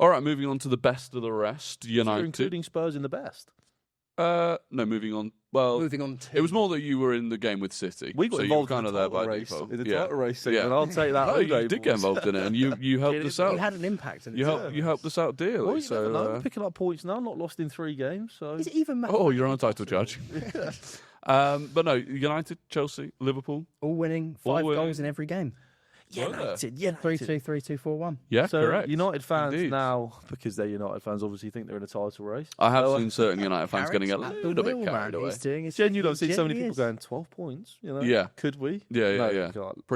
All right, moving on to the best of the rest. United. So you're including Spurs in the best? No, moving on. Well, moving on to... it was more that you were in the game with City. We got involved kind in of the there by race. default. In the title race, and I'll take that. No, all you day, did get boys. involved in it, and you helped us out. You had an impact. You helped us out dearly. Well, you so never know. We're picking up points now, not lost in 3 games. So Is it even oh, you're on a title judge. But no, United, Chelsea, Liverpool. all winning, 5 goals in every game. United. 3-2, 3-2, 4-1. Yeah, So correct. United fans Indeed. now, because they're United fans, obviously think they're in a title race. I have seen certain United fans getting a Carrots at little the bit wheel, carried man. away. He's doing his Genuinely, I've seen so many Genuinely people is. going 12 points. You know, Yeah. could we? Yeah, No, yeah. we can't.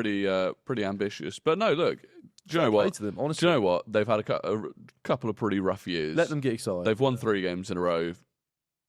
Pretty ambitious. But no, look. Do you know Play what? to them, Do honestly. you know what? They've had a couple of pretty rough years. Let them get excited. They've won 3 games in a row,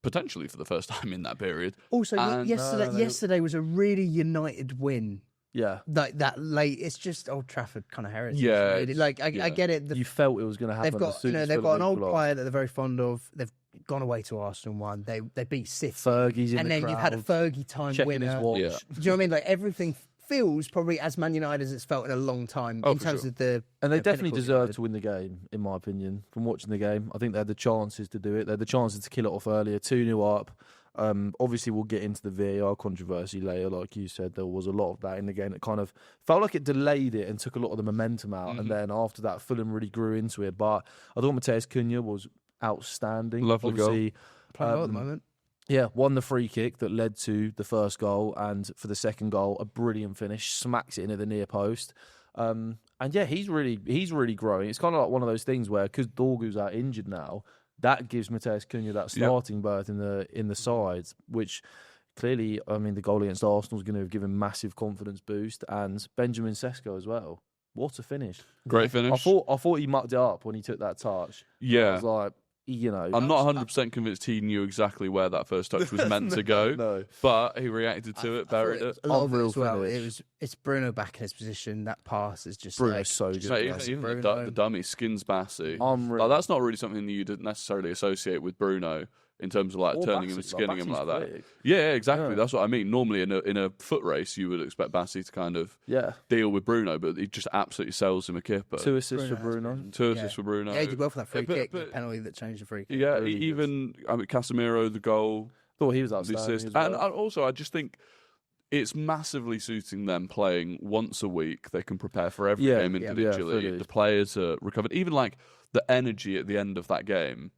potentially for the first time in that period. Also, And- yesterday was a really United win. Yeah. Like that late, it's just Old Trafford kind of heritage. Yeah, really. Like I get it. You felt it was going to happen. They've got, as soon as they've got an Fulham old equalised. player that they're very fond of. They've gone away to Arsenal and won. They beat City, Fergie's in and the then crowd, you've had a Fergie time checking his winner. watch. Yeah. Do you know what I mean? Like everything feels probably as Man United as it's felt in a long time Oh, in for terms sure. of the. And they the definitely pinnacle deserved United. to win the game, in my opinion. From watching the game, I think they had the chances to do it. They had the chances to kill it off earlier, 2-0 up. Obviously, we'll get into the VAR controversy later. Like you said, there was a lot of that in the game that kind of felt like it delayed it and took a lot of the momentum out. Mm-hmm. And then after that, Fulham really grew into it. But I thought Mateus Cunha was outstanding. Lovely goal. Obviously, Playing well at the moment. yeah, won the free kick that led to the first goal, and for the second goal, a brilliant finish, smacks it into the near post. And yeah, he's really growing. It's kind of like one of those things where because Dorgu's out injured now, that gives Mateus Cunha that starting berth in the sides, which clearly, I mean, the goal against Arsenal is going to have given massive confidence boost, and Benjamin Sesko as well. What a finish! Great finish. I thought he mucked it up when he took that touch. I Yeah. was like, you know, I'm not 100% convinced he knew exactly where that first touch was meant to go, no. but he reacted to it, buried it. A lot of it Unreal as well. finish. It's Bruno back in his position. That pass is just Bruno's like so good. Mate, man. even Bruno. the dummy skins Bassey. Unreal. Like, that's not really something that you'd necessarily associate with Bruno in terms of like Or turning him and Bassey, skinning him Bassey's like that. quick. Yeah, exactly. Yeah. That's what I mean. Normally in a foot race, you would expect Bassey to kind of Yeah, deal with Bruno, but he just absolutely sells him a kipper. 2 assists for Bruno has Bruno. 2 assists for Bruno. Yeah, he did well for that free But- kick, but- the penalty that changed the free kick. Yeah, Really good. even Casemiro, the goal, Thought he was the outstanding assist, as well. and also I just think it's massively suiting them playing once a week. They can prepare for every Yeah, game yeah, individually. fully. The players are recovered. Even like the energy at the end of that game.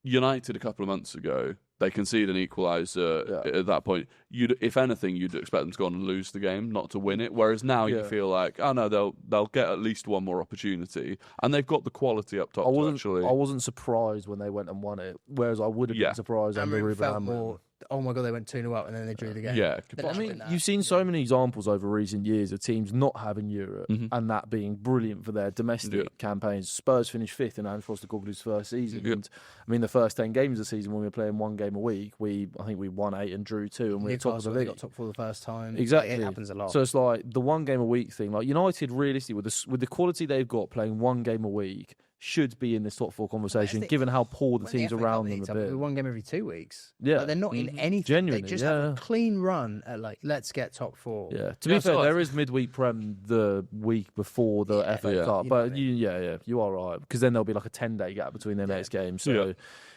United a couple of months ago, they conceded an equaliser at that point. If anything, you'd expect them to go on and lose the game, not to win it. Whereas now you Yeah. feel like, oh no, they'll get at least one more opportunity, and they've got the quality up top. I Actually, wasn't surprised when they went and won it. Whereas I would have Yeah. been surprised I under remember it Ruben felt Amorim. more, oh my God, they went 2-0 up and then they drew the game. yeah. Then I it's mean, been that. you've seen so many examples over recent years of teams not having Europe Mhm. and that being brilliant for their domestic Yeah. campaigns. Spurs finished 5th in Ange Postecoglou's first season. Yeah. And I mean, the first 10 games of the season when we were playing one game a week, I think we won 8 and drew 2, and we were top of the Newcastle, they league. got top for the first time. Exactly. Like, it happens a lot. So it's like the one game a week thing. Like United, realistically, with the quality they've got, playing one game a week should be in this top 4 conversation, the- given how poor the When teams FA Cup around them leagues have up, been. we one game every 2 weeks. Yeah. Like, they're not in anything. Genuinely, they just yeah. have a clean run at like, let's get top 4. Yeah, to Yeah, be fair, so there is midweek prem the week before the Yeah. FA Yeah. Cup, You know but what I mean. you are right, because then there'll be like a 10-day gap between their Yeah. next game. So,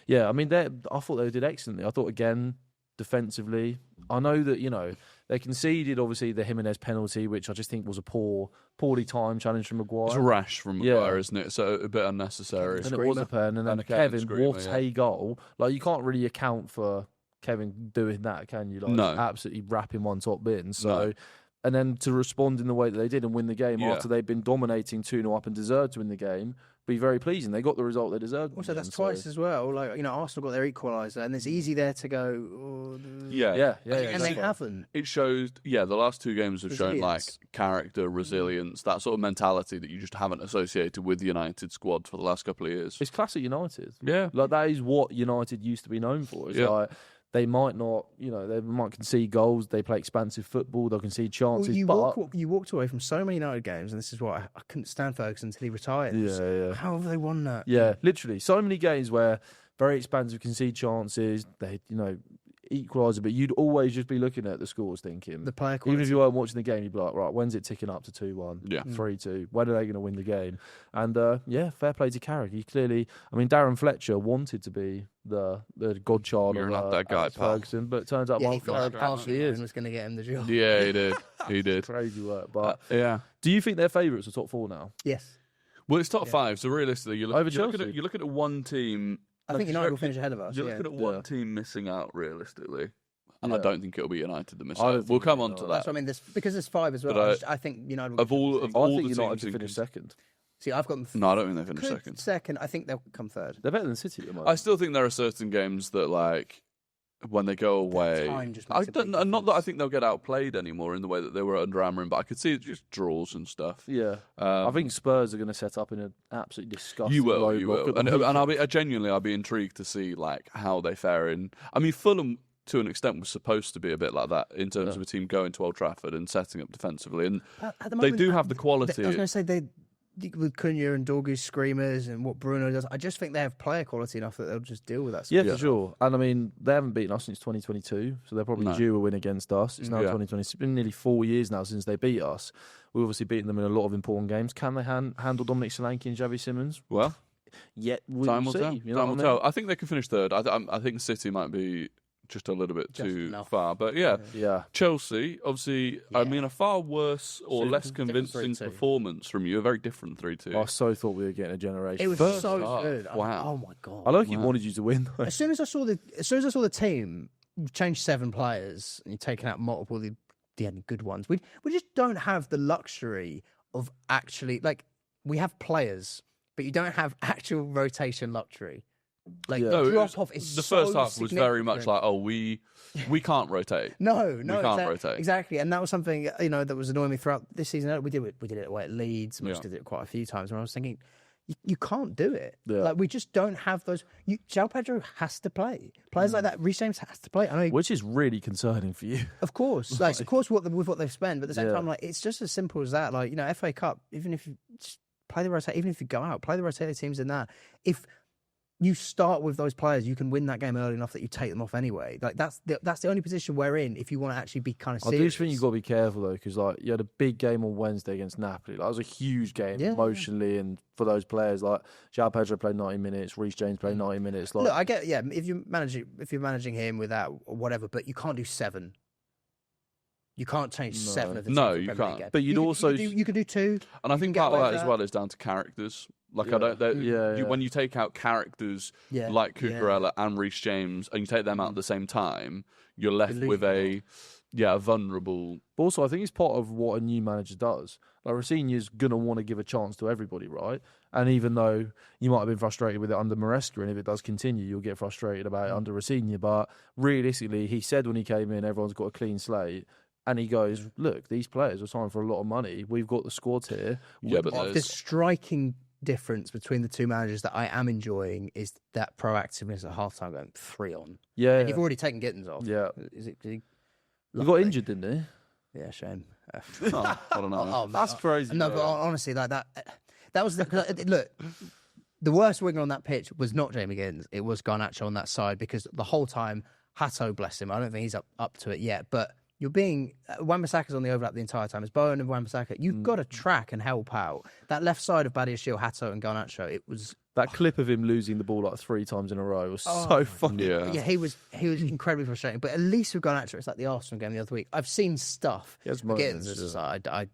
yeah, I mean, I thought they did excellently. I thought again defensively, I know that they conceded obviously the Jimenez penalty, which I just think was a poorly timed challenge from Maguire. It's rash from Yeah. Maguire, isn't it? So a bit unnecessary. And it was a pen, and then And a Kevin Kevin, screamer, what yeah. a goal! Like you can't really account for Kevin doing that, can you? Like, No. absolutely wrapping one top bin. So, No. and then to respond in the way that they did and win the game Yeah. after they'd been dominating 2-0 up and deserved to win the game, be very pleasing. They got the result they deserved. Also, that's So- twice as well. Like, Arsenal got their equaliser, and it's easy there to go. Yeah. Yeah, and they exactly. haven't. It shows, the last 2 games have shown like Resilience. character, resilience, that sort of mentality that you just haven't associated with the United squad for the last couple of years. It's classic United. Yeah. Like that is what United used to be known for. It's Yeah. like they might not, they might concede goals. They play expansive football. They'll concede chances. Well, you walked away from so many United games, and this is why I couldn't stand Ferguson until he retired. Yeah. How have they won that? Yeah, literally. So many games where very expansive concede chances. They, equaliser, but you'd always just be looking at the scores thinking. The player Even if quality. you weren't watching the game, you'd be like, right, when's it ticking up to 2-1, Yeah. 3-2? When are they going to win the game? And fair play to Carrick. He clearly, I mean, Darren Fletcher wanted to be the godchild You're of not that guy, Alex pal. Ferguson, but it turns out Yeah, he Mark thought Carrick that actually is. was going to get him the job. Yeah, he did. He did. Crazy work. But Yeah. do you think they're favourites for top 4 now? Yes. Well, it's top 5, so realistically, Over you're Chelsea? looking at one team. I think United will finish ahead of us. You're Yeah. looking at one team missing out, realistically. And I Yeah. don't think it'll be United that miss I don't out. think We'll come it'll on be to United. that. That's what I mean. Because there's 5 as well. But, I think United will of all finish of second. all I the think teams United in to finish second. See, I've got them. No, I don't think they finish Could second. second. I think they'll come third. They're better than City at the moment. I still think there are certain games that, like, when they go away, time just I makes a big don't. Not that I difference. think they'll get outplayed anymore in the way that they were under Amorim, but I could see it just draws and stuff. Yeah. I think Spurs are going to set up in an absolutely disgusting You will, roadblock at the and weekend. I'll be genuinely, I'll be intrigued to see like how they fare in. I mean, Fulham to an extent was supposed to be a bit like that in terms of a team going to Old Trafford and setting up defensively, and At the they moment, do have the quality. I was going to say they with Cunha and Dorgu's screamers and what Bruno does. I just think they have player quality enough that they'll just deal with that. Yeah, stuff. for sure. And I mean, they haven't beaten us since 2022, so they're probably No. due a win against us. It's now Yeah. 2020. It's been nearly 4 years now since they beat us. We've obviously beaten them in a lot of important games. Can they handle Dominic Solanke and Xavi Simmons? Well, Yet we'll time will see. tell. You know Time what will I mean? tell. I think they can finish third. I think City might be just a little bit Just too enough. far, but yeah. Yeah. Chelsea, obviously, I Yeah. mean, a far worse or Different- less different convincing 3-2. performance from you. A very different 3-2. I so thought we were getting a generation. It was First so half, good. wow. Oh my god! I don't think Wow. wanted you to win. Though. As soon as I saw the team, you've changed 7 players and you've taken out multiple of the good ones. We just don't have the luxury of actually we have players, but you don't have actual rotation luxury. Like Yeah. the No, it drop was- off is the so first half was very much significant. like, oh, we can't rotate. No, we can't exact- rotate. Exactly, and that was something that was annoying me throughout this season. We did it away at Leeds. We Yeah. just did it quite a few times. Where I was thinking, you can't do it. Yeah. Like we just don't have those. João Pedro has to play. Players like that, Reece James has to play. I know, Which is really concerning for you. of course, of course, with what they've spent. But at the same Yeah. time, it's just as simple as that. FA Cup. Even if you just play the rotate, even if you go out, play the rotated teams in that. If you start with those players, you can win that game early enough that you take them off anyway. Like that's the only position we're in if you want to actually be kind of I serious. do think you've got to be careful though, because you had a big game on Wednesday against Napoli. That was a huge game emotionally, and for those players, João Pedro played 90 minutes, Reece James played 90 minutes. Look, I get if you're managing him without or whatever, but you can't do 7. You can't change 7 of the No, teams you for Premier can't. League games. But you'd also you could do 2. And I You think can part get of away that with as well is down to characters. Like Yeah. I don't, Yeah. when you take out characters Yeah. like Cucurella and Reece James, and you take them out at the same time, you're left You're with losing a vulnerable. But also, I think it's part of what a new manager does. Like, Rosenior's going to want to give a chance to everybody, right? And even though you might have been frustrated with it under Maresca, and if it does continue, you'll get frustrated about it under Rosenior. But realistically, he said when he came in, everyone's got a clean slate. And he goes, look, these players are signed for a lot of money. We've got the squad here. Yeah, but The striking difference between the two managers that I am enjoying is that proactiveness at halftime going 3 on. Yeah. And you've already taken Gittins off. Yeah. Is it? He got injured, didn't he? Yeah, shame. I don't know. That's crazy. No, but honestly, that was look. The worst winger on that pitch was not Jamie Gittins. It was Garnacho on that side because the whole time, Hato, bless him, I don't think he's up to it yet. But you're being Wan-Bissaka's on the overlap the entire time. It's Bowen and Wan-Bissaka. You've got to track and help out that left side of Badiashile, Hato, and Garnacho. It was That clip of him losing the ball 3 times in a row was so funny. Yeah. he was incredibly frustrating. But at least with Garnacho, it's like the Arsenal game the other week. I've seen stuff. He has But Gittins, moments, it's yeah. just like, I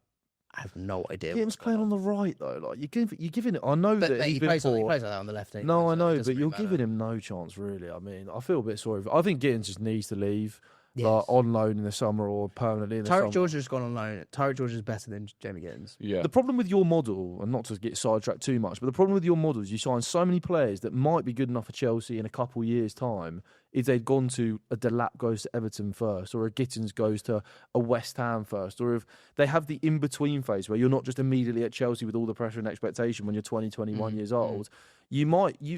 have no idea. Gittins playing on the right though. Like you're giving it. I know But that he he's been plays poor. like that on the left. No, I so it know, doesn't but you're really giving matter. him no chance, really. I mean, I feel a bit sorry. I think Gittins just needs to leave, Yes. on loan in the summer or permanently in the summer. Tyreek George has gone on loan. Tyreek George is better than Jamie Gittins. Yeah. The problem with your model, and not to get sidetracked too much, but the problem with your model is you sign so many players that might be good enough for Chelsea in a couple of years' time if they'd gone to a Delap goes to Everton first, or a Gittins goes to a West Ham first, or if they have the in-between phase where you're not just immediately at Chelsea with all the pressure and expectation when you're 20, 21 years old.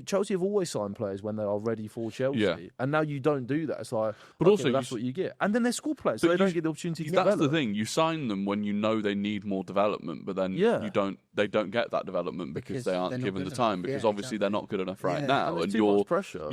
Chelsea have always signed players when they are ready for Chelsea, and now you don't do that. It's like, but also that's what you get, and then they're school players, so they don't get the opportunity to develop. That's the thing. You sign them when you know they need more development, but then they don't get that development because they aren't given the time. Because obviously they're not good enough right now, and too much pressure.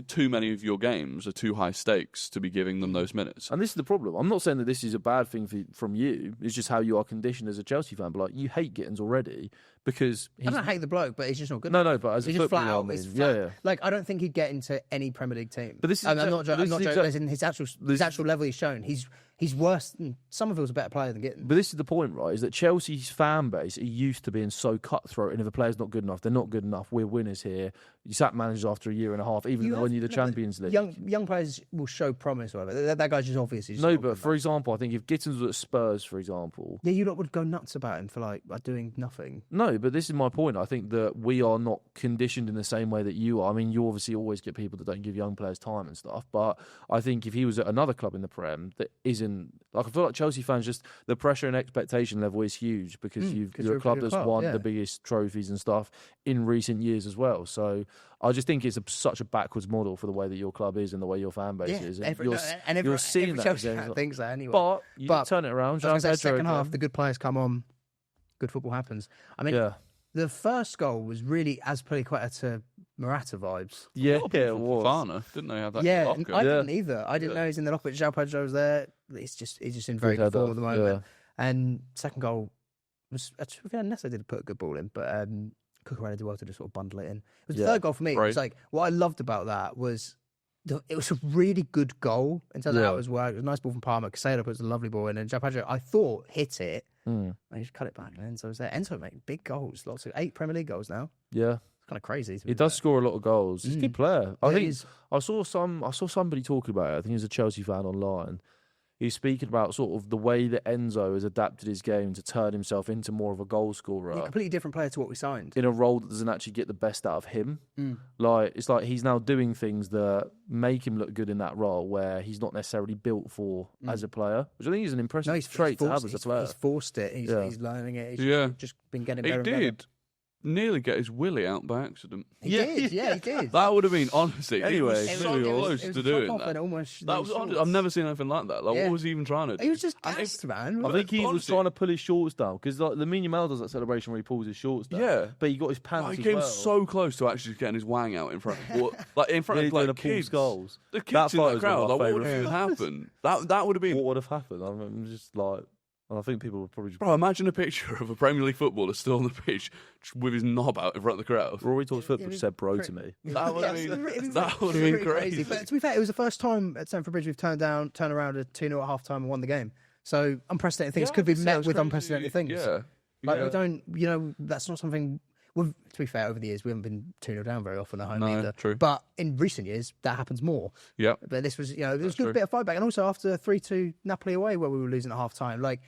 Too many of your games are too high stakes to be giving them those minutes. And this is the problem. I'm not saying that this is a bad thing from you. It's just how you are conditioned as a Chelsea fan. But like, you hate Gittins already because I don't hate the bloke, but he's just not good. No, but as a footballer, flat out, yeah. Like, I don't think he'd get into any Premier League team. But this is I'm not joking. His actual level he's shown, he's worse than Somerville's a better player than Gittins. But this is the point, right? Is that Chelsea's fan base are used to being so cutthroat, and if a player's not good enough, they're not good enough. We're winners here. You sack managers after a year and a half, even when you're the Champions League. Young players will show promise, or whatever. That guy's just obvious. No, but for example, I think if Gittins was at Spurs, for example, you lot would go nuts about him for like doing nothing. No, but this is my point. I think that we are not conditioned in the same way that you are. I mean, you obviously always get people that don't give young players time and stuff, but I think if he was at another club in the Prem that isn't, like, I feel like Chelsea fans, just the pressure and expectation level is huge because you're a club that's won the biggest trophies and stuff in recent years as well. So I just think it's such a backwards model for the way that your club is and the way your fan base is. You're seeing that. Chelsea fan thinks that anyway. But turn it around. Second half, the good players come on, good football happens. I mean, the first goal was really as Peliqueta to Morata vibes. Yeah, it was. Fafana, didn't they have that? Yeah, I didn't either. I didn't know he was in the lock, but João Pedro was there. He's just in very good form at the moment. Yeah. And second goal was, Nesto did put a good ball in, but Cucurella did well to just sort of bundle it in. It was the third goal for me. It was like, what I loved about that was it was a really good goal in terms of how it was worked. It was a nice ball from Palmer. Casado puts a lovely ball in, and João Pedro, I thought, hit it. And he just cut it back, and Enzo was there. Enzo making big goals, lots of 8 Premier League goals now. Yeah, it's kind of crazy. He does score a lot of goals. He's a good player. I saw somebody talking about it. I think he was a Chelsea fan online. He's speaking about sort of the way that Enzo has adapted his game to turn himself into more of a goal scorer. A completely different player to what we signed. In a role that doesn't actually get the best out of him. Like, it's like he's now doing things that make him look good in that role where he's not necessarily built for as a player, which I think is an impressive trait to have as a player. He's forced it. He's learning it. He's just been getting better and better. He did nearly get his willy out by accident. He did. That would have been, honestly, anyway, it was so close to doing that. I've never seen anything like that. Like, what was he even trying to do? He was just gassed, man. I think he was trying to pull his shorts down because like Lamine Yamal does that celebration where he pulls his shorts down. Yeah, but he got his pants. He came so close to actually getting his wang out in front of like kids. Goals. The kids in the crowd. Like, what would have happened? That would have been. What would have happened? I'm just like. And I think people would probably... Bro, imagine a picture of a Premier League footballer still on the pitch just with his knob out in front of the crowd. Rory talks football said bro to me. That would have been crazy. But to be fair, it was the first time at Stamford Bridge we've turned around a 2-0 at half-time and won the game. So unprecedented things could be met with unprecedented things. Yeah. Like, we don't... that's not something... Well, to be fair, over the years, we haven't been 2-0 down very often at home either. True. But in recent years, that happens more. Yeah. But this was, it was a good bit of fight back. And also after 3-2 Napoli away, where we were losing at half-time, like,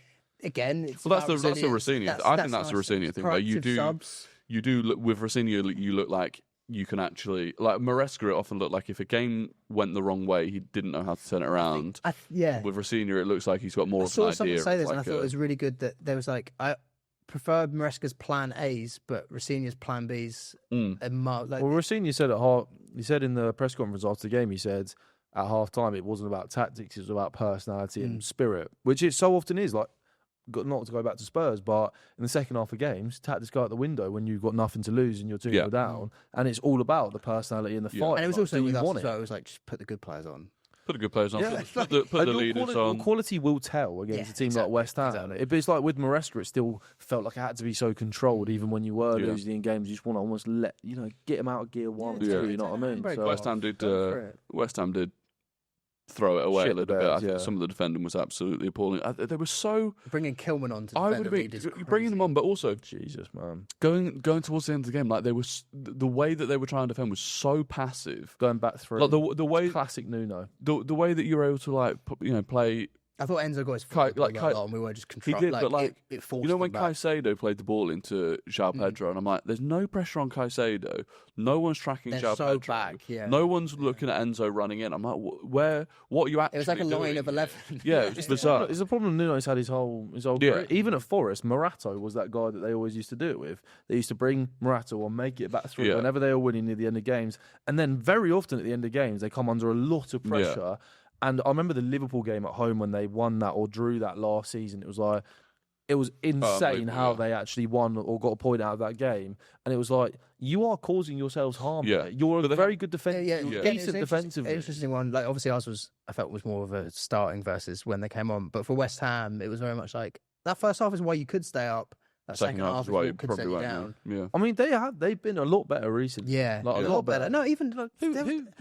again, it's that's a Rossini. I think that's a Rossini thing. Like, you do look with Rossini. You look like you can actually like Maresca. It often looked like if a game went the wrong way, he didn't know how to turn it around. With Rossini, it looks like he's got more of an idea. I saw someone say this, and I thought it was really good that there was like I preferred Maresca's plan A's, but Rossini's plan B's. Well, Rossini said he said in the press conference after the game, he said at half time it wasn't about tactics, it was about personality and spirit, which it so often is. Like, not to go back to Spurs, but in the second half of games, tactics go out the window when you've got nothing to lose and you're 2-0 down, and it's all about the personality and the fight. And it was also with us as well. It was like, just put the good players on. Put the good players on. Put the leaders on. Quality will tell against a team like West Ham. Exactly. It's like with Maresca, it still felt like it had to be so controlled, even when you were losing in games. You just want to almost get them out of gear 1 or 2. You know what I mean? So West Ham did throw it away a little bit. I think some of the defending was absolutely appalling. They were so bringing Kilman on. Bringing them on, but also Jesus, man, going towards the end of the game, like they were the way that they were trying to defend was so passive. Going back through, like the way classic Nuno. The way that you were able to play I thought Enzo got his foot and we were just controlling. He did, but it forced you know when him back. Caicedo played the ball into João Pedro, and I'm like, there's no pressure on Caicedo. No one's tracking They're João so Pedro. back, yeah. No one's looking at Enzo running in. I'm like, what are you actually It was like a doing? line of 11. Yeah, it's bizarre. It's a problem Nuno's had his whole career. Even at Forest, Morato was that guy that they always used to do it with. They used to bring Morato on, make it back through whenever they were winning near the end of games. And then very often at the end of games, they come under a lot of pressure. Yeah. And I remember the Liverpool game at home when they won that or drew that last season. It was insane how they actually won or got a point out of that game. And it was like, you are causing yourselves harm. Yeah. There. You're a very good defender. Decent defensively. Interesting one. Like obviously ours I felt was more of a starting versus when they came on. But for West Ham, it was very much like that first half is why you could stay up. That second half is why you could set you down. Yeah. I mean, they've been a lot better recently. Yeah, a lot better. No, even Who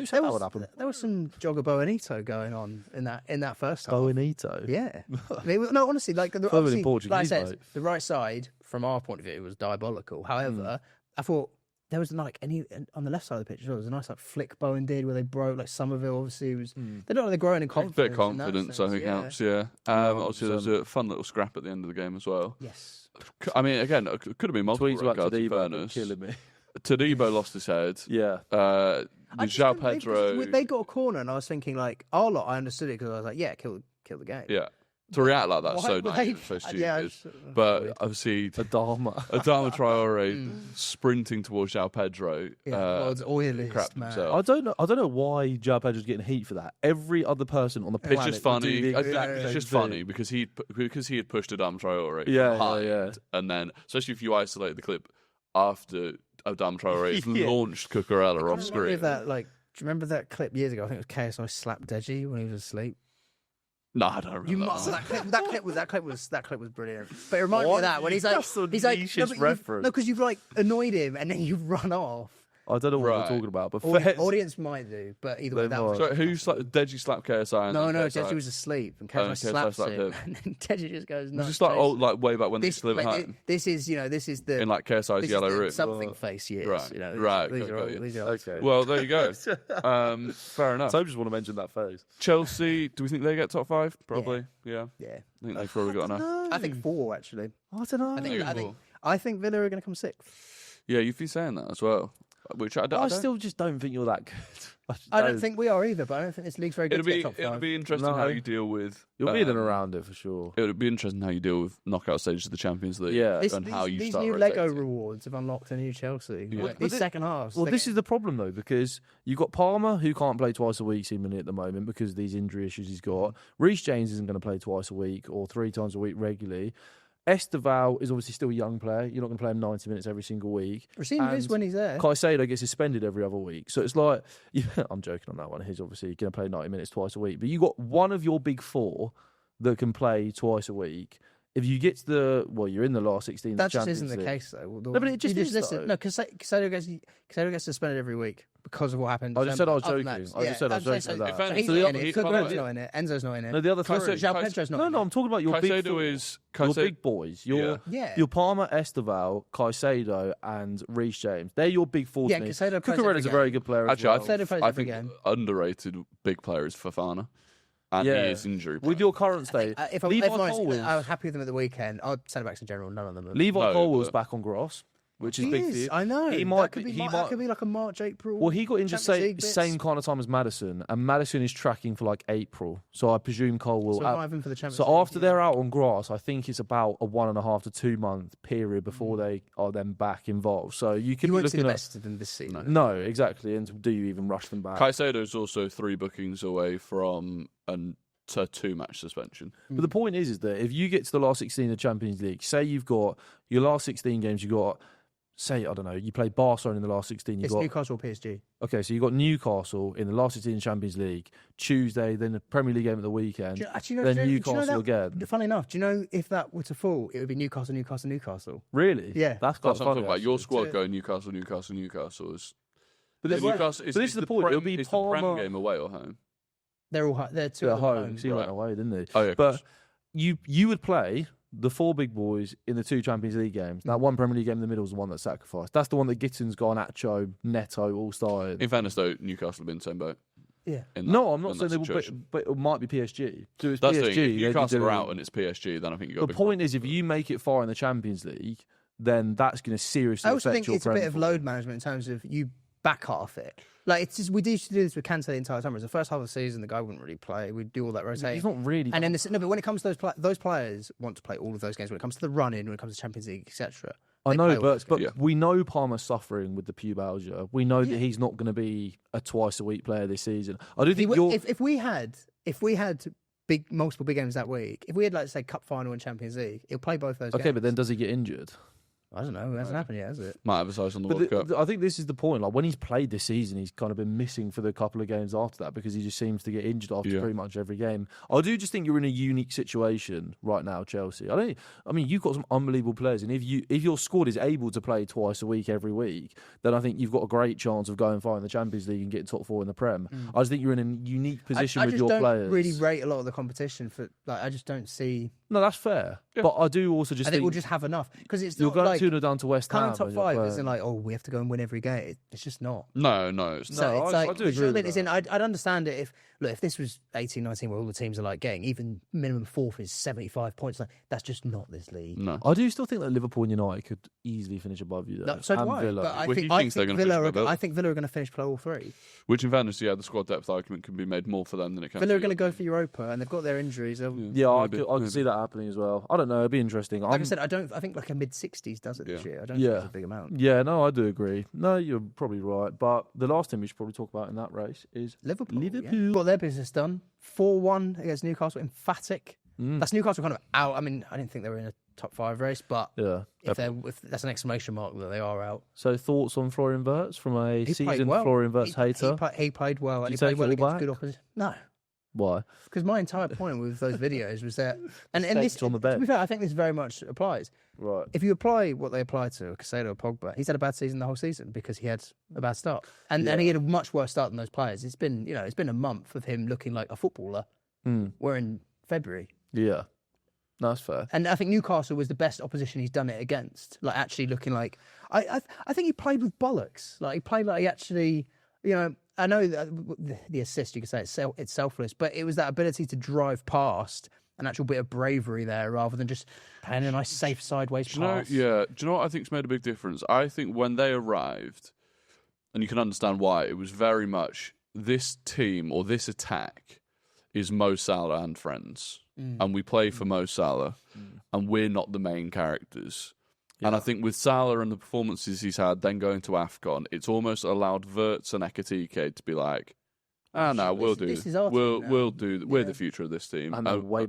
said that would happen? There was some Jogger Bonito going on in that first half. Bonito. Yeah. No, honestly, like Portuguese, like I said, mate. the right side from our point of view was diabolical. However, I thought there was like on the left side of the pitch as well. There was a nice like flick Bowen did where they broke. Like Somerville obviously was. They're not like they're growing in confidence. A bit of confidence, I think, helps. Yeah. Obviously, there's a fun little scrap at the end of the game as well. Yes. I mean, again, it could have been multiple Tweets about Todibo killing me. Todibo lost his head. Yeah. João Pedro. They got a corner, and I was thinking like, our lot. I understood it because I was like, yeah, kill the game. Yeah. To react like that, Why so would naive, they- so stupid. yeah, but obviously, Adama. Traore sprinting towards João Pedro. World's oiliest crapped man. himself. I don't know why João Pedro's getting heat for that. Every other person on the planet It's just would funny. do the exact It's same just thing. funny because he had pushed Adama Traore Yeah, behind, yeah. and then especially if you isolate the clip after Adama Traore Yeah. launched Cucurella off Do you screen. remember that clip years ago? I think it was KSI slapped Deji when he was asleep. No, I don't remember. You that must. one. That clip was brilliant. But it reminded me of that when he's like, That's the he's like, nichest no, reference. because you've like annoyed him and then you've run off. I don't know what Right. we're talking about, but Audience might do, but either way, They that was. might. So who Deji slapped KSI? No, KSI? Deji was asleep and Oh, KSI KSI slaps slapped him, him. and then Deji just goes, "No." Was this like way back when they still lived at home This is the in like KSI's this yellow is the room? something face years. Right. You know, Right, These got are all, you. these are Okay. Well, there you go. Fair enough. So I just want to mention that phase. Chelsea, do we think they get top 5? Probably. Yeah. yeah. I think they've probably got enough. I think 4 actually. I don't know. I think Villa are going to come 6th. Yeah, you've been saying that as well. Which I don't. still just don't think you're that good. I don't think we are either, but I don't think this league's very good to get top 5. It'll be interesting how you deal with. You'll be in and around it for sure. It would be interesting how you deal with knockout stages of the Champions League. Yeah. and how you these start new rotating. Lego rewards have unlocked a new Chelsea. Yeah. Like, these second halves. Well, this is the problem though, because you've got Palmer who can't play twice a week seemingly at the moment because of these injury issues he's got. Reece James isn't going to play twice a week or 3 times a week regularly. Esteval is obviously still a young player. You're not going to play him 90 minutes every single week. Racine is when he's there. Caicedo gets suspended every other week. So it's like, I'm joking on that one. He's obviously going to play 90 minutes twice a week. But you got one of your big 4 that can play twice a week. If you get to you're in the last 16 of That the just Champions isn't the League. case, though. No, but it just is, listen. though. No, Caicedo gets suspended every week because of what happened. I just said I was other than joking. that. I just said I was joking about that. He's So not in he- it. Cucurella's he- not in it. Enzo's not in it. No, the other Caicedo- three. João Pedro's not in No, it. I'm talking about your big Caicedo 4. is Your Caicedo. big boys. Yeah. Your Palmer, Esteval, Caicedo, and Reece James. They're your big 4 Yeah, to me. Caicedo plays Cucurella's every a very game. good player Actually, as well. Caicedo plays I every think game. underrated big player is Fofana, and he is injury. With your current state, If I'm Levi honest, Colwill's- I was happy with them at the weekend. Our centre backs in general, none of them. Levi No, Colwill's but- back on grass, which is He big for is. you. I know. He That might could be- be. he That might- could be like a March, April. Well, he got injured Champions League bits. same kind of time as Maddison, and Maddison is tracking for like April. So I presume Cole will. So revive him for the Champions So League, after they're out on grass, I think it's about a 1.5 to 2 month period before they are then back involved. So you can You be won't see looking the at best of them this season. no, exactly. And do you even rush them back? Caicedo's also 3 bookings away from a 2-match suspension. But the point is that if you get to the last 16 of the Champions League, say you've got your last 16 games, you got. Say, I don't know, you played Barcelona in the last 16. It's Newcastle or PSG. Okay, so you got Newcastle in the last 16 in Champions League, Tuesday, then the Premier League game at the weekend, then Newcastle again. Funny enough, do you know if that were to fall, it would be Newcastle. Really? Yeah. That's That's quite what I'm funny. talking about. Your actually. squad going Newcastle is. But this, Newcastle, but this is the point. It'll be is the Prem Palmer. game away or home? They're 2 At home, home. so he went away, didn't he? Oh yeah, of But course. you would play the 4 big boys in the 2 Champions League games. That one Premier League game in the middle is the one that's sacrificed. That's the one that Gitten's gone, Acho, Neto, all started. In fairness though, Newcastle have been the same boat. Yeah. No, I'm not saying they will, but it might be PSG. So it's That's PSG. the thing. If Newcastle are out and it's PSG, then I think you got. The point is, if you make it far in the Champions League, then that's going to seriously. I also affect think your it's a bit of load management in terms of you back half it. Like it's just, we used to do this with Kante the entire time. Whereas the first half of the season, the guy wouldn't really play. We'd do all that rotating. He's not really. And then no, but when it comes to those players want to play all of those games. When it comes to the run-in, when it comes to Champions League, etc. I know, but we know Palmer's suffering with the pubalgia. We know that he's not going to be a twice-a-week player this season. I do think if we had multiple big games that week, if we had, like, say, Cup final and Champions League, he'll play both those games. Okay, but then does he get injured? I don't know. It hasn't happened yet, has it? Might have a size on the World Cup. I think this is the point. Like when he's played this season, he's kind of been missing for the couple of games after that because he just seems to get injured after pretty much every game. I do just think you're in a unique situation right now, Chelsea. I mean, you've got some unbelievable players, and if your squad is able to play twice a week every week, then I think you've got a great chance of going far in the Champions League and getting top 4 in the Prem. I just think you're in a unique position with your players. I don't really rate a lot of the competition for. Like, I just don't see. No, that's fair. Yeah. But I do also just think we'll just have enough because it's you're not going like 2-0 down to West Ham. Kind of top 5 isn't like, oh, we have to go and win every game. It's just not. No, it's so not. it's like, I do agree with that. I'd understand it if this was 18-19 where all the teams are like getting even minimum 4th is 75 points. Like, that's just not this league. No. I do still think that Liverpool and United could easily finish above you, though. No, so do I. Villa. But I think Villa are going to finish below all 3. Which, in fairness, the squad depth argument can be made more for them than it can. Villa are going to go for Europa, and they've got their injuries. I could see that happening as well. I don't know. It'd be interesting. Like I said, I think like a mid-60s does it this year. I don't think it's a big amount. Yeah, no, I do agree. No, you're probably right. But the last team we should probably talk about in that race is Liverpool. Got their business done. 4-1 against Newcastle. Emphatic. That's Newcastle kind of out. I mean, I didn't think they were in a top 5 race, but if that's an exclamation mark that they are out. So thoughts on Florian Wirtz from a seasoned Florian Wirtz hater? He played well, and he played well against good opposition. No. Why? Because my entire point with those videos was that, and this, on the bench. To be fair, I think this very much applies. Right. If you apply what they apply to Casado or Pogba, he's had a bad season the whole season because he had a bad start, and he had a much worse start than those players. It's been a month of him looking like a footballer. We're in February. Yeah. No, that's fair. And I think Newcastle was the best opposition he's done it against. Like, actually looking like... I think he played with bollocks. Like, he played like he actually... I know that the assist, you could say it's selfless, but it was that ability to drive past, an actual bit of bravery there, rather than just playing a nice, safe sideways pass. Do you know what I think's made a big difference? I think when they arrived, and you can understand why, it was very much this team or this attack is Mo Salah and friends. And we play for Mo Salah, and we're not the main characters. Yeah. And I think with Salah and the performances he's had, then going to AFCON, it's almost allowed Wirtz and Ekitike to be like, we'll do we're the future of this team. And they're way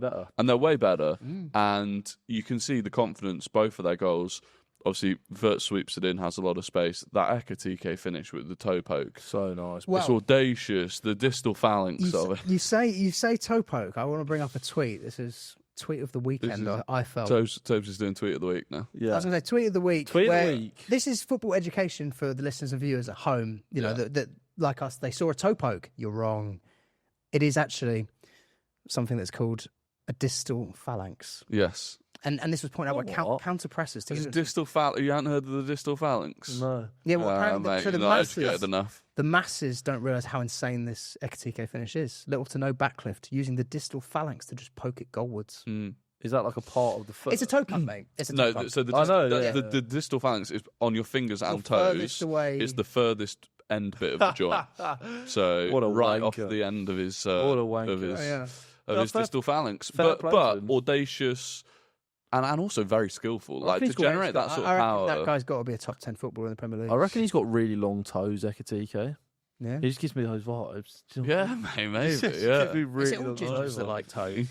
better. And you can see the confidence, both of their goals. Obviously, Wirtz sweeps it in, has a lot of space. That Ekitike finish with the toe poke. So nice. Well, it's audacious, the distal phalanx of it. You say toe poke. I want to bring up a tweet. This is tweet of the weekend. I felt. Tobes is doing tweet of the week now. Yeah. I was going to say tweet of the week. This is football education for the listeners and viewers at home. You know, that like us, they saw a toe poke. You're wrong. It is actually something that's called a distal phalanx. Yes. And this was pointed out by counter pressers. Distal phalanx. You haven't heard of the distal phalanx? No. Yeah, well, apparently, so the masses, enough. The masses don't realise how insane this Ekitike finish is. Little to no backlift, using the distal phalanx to just poke it goalwards. Is that like a part of the foot? It's a toe pump, mate. It's a toe pump. So the distal phalanx is on your fingers and toes. It's the furthest end bit of the joint. So right off the end of his his distal phalanx. But audacious. And also very skillful, like to generate that sort of power. That guy's got to be a top 10 footballer in the Premier League. I reckon he's got really long toes, Ekitike. Yeah, he just gives me those vibes. Yeah, mate, maybe. Yeah, really is it all gingers that like toes?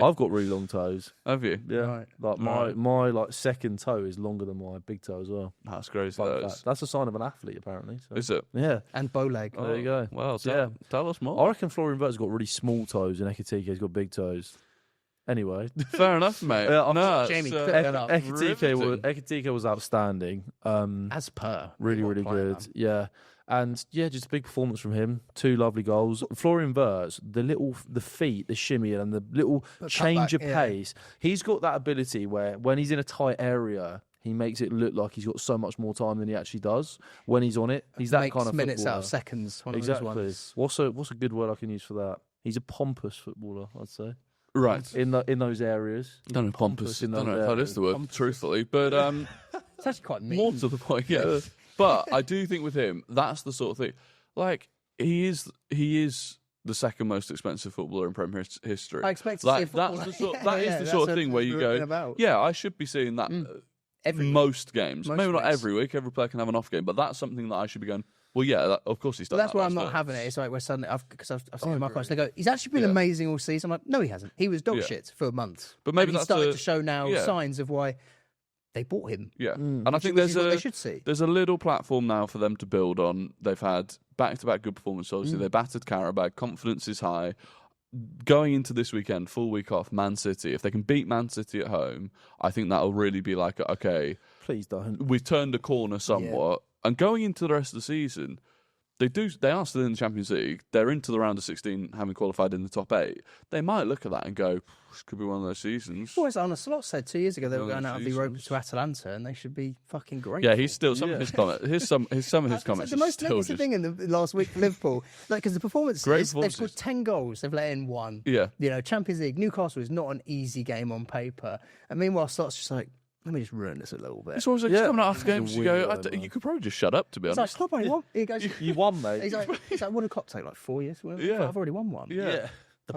I've got really long toes. Have you? Yeah, like my like second toe is longer than my big toe as well. That's crazy. That's a sign of an athlete, apparently. So. Is it? Yeah, and bow leg. There you go. Well, tell us more. I reckon Florian Wirtz got really small toes, and Ekitike's got big toes. Anyway, fair enough, mate. Jamie, Ekitike was outstanding. As per, really good. Man. Yeah, and just a big performance from him. 2 lovely goals. Florian Wirtz, the feet, the shimmy, and the little change of pace. He's got that ability where when he's in a tight area, he makes it look like he's got so much more time than he actually does when he's on it. He's that Makes kind of minutes footballer. out of seconds. One Exactly. Of those ones. What's a good word I can use for that? He's a pompous footballer, I'd say. Right. In those areas. I don't know, pompous. I in don't those know if that areas. is the word, truthfully. But It's actually quite mean. more to the point, yeah. But I do think with him, that's the sort of thing. Like, he is the second most expensive footballer in Premier history. I expect to Like, see a footballer. that's the sort, Yeah, that is yeah, the that's sort of what thing where you it's go, written about. yeah, I should be seeing that Every week. most games. Most Maybe not weeks. every week. Every player can have an off game, but that's something that I should be going, well, yeah, of course he's done But that's that. why I'm not fair. having it. It's like we're suddenly, because I've seen my comments, they go, he's actually been amazing all season. I'm like, no, he hasn't. He was dog Yeah. shit for months. But maybe and he's that's starting a- to show now yeah. signs of why they bought him. Yeah, and I think Which is what they there's should see. a little platform now for them to build on. They've had back-to-back good performances. Obviously, they battered Carabao. Confidence is high. Going into this weekend, full week off, Man City. If they can beat Man City at home, I think that'll really be like, okay, Please don't. we've turned a corner somewhat. And going into the rest of the season, they are still in the Champions League. They're into the round of 16, having qualified in the top 8. They might look at that and go, this could be one of those seasons. Well, as Arne Slot said 2 years ago, they were One of going those out of the Europa seasons. to Atalanta, and they should be fucking great. Yeah, he's still some of his comments. Some of his comments the are most still negative just thing in the last week for Liverpool, like because the performance Great is, they've scored performances. 10 goals, they've let in 1. yeah. You know, Champions League, Newcastle is not an easy game on paper, and meanwhile, Slot's just like, let me just ruin this a little bit. It's always like Yeah. coming out after games. You go, weird, man. you could probably just shut up. To be He's like, honest, Klopp only won. He goes, You won, mate. he's like, what did Klopp take? Like 4 years? Well, Yeah. I've already won one. yeah.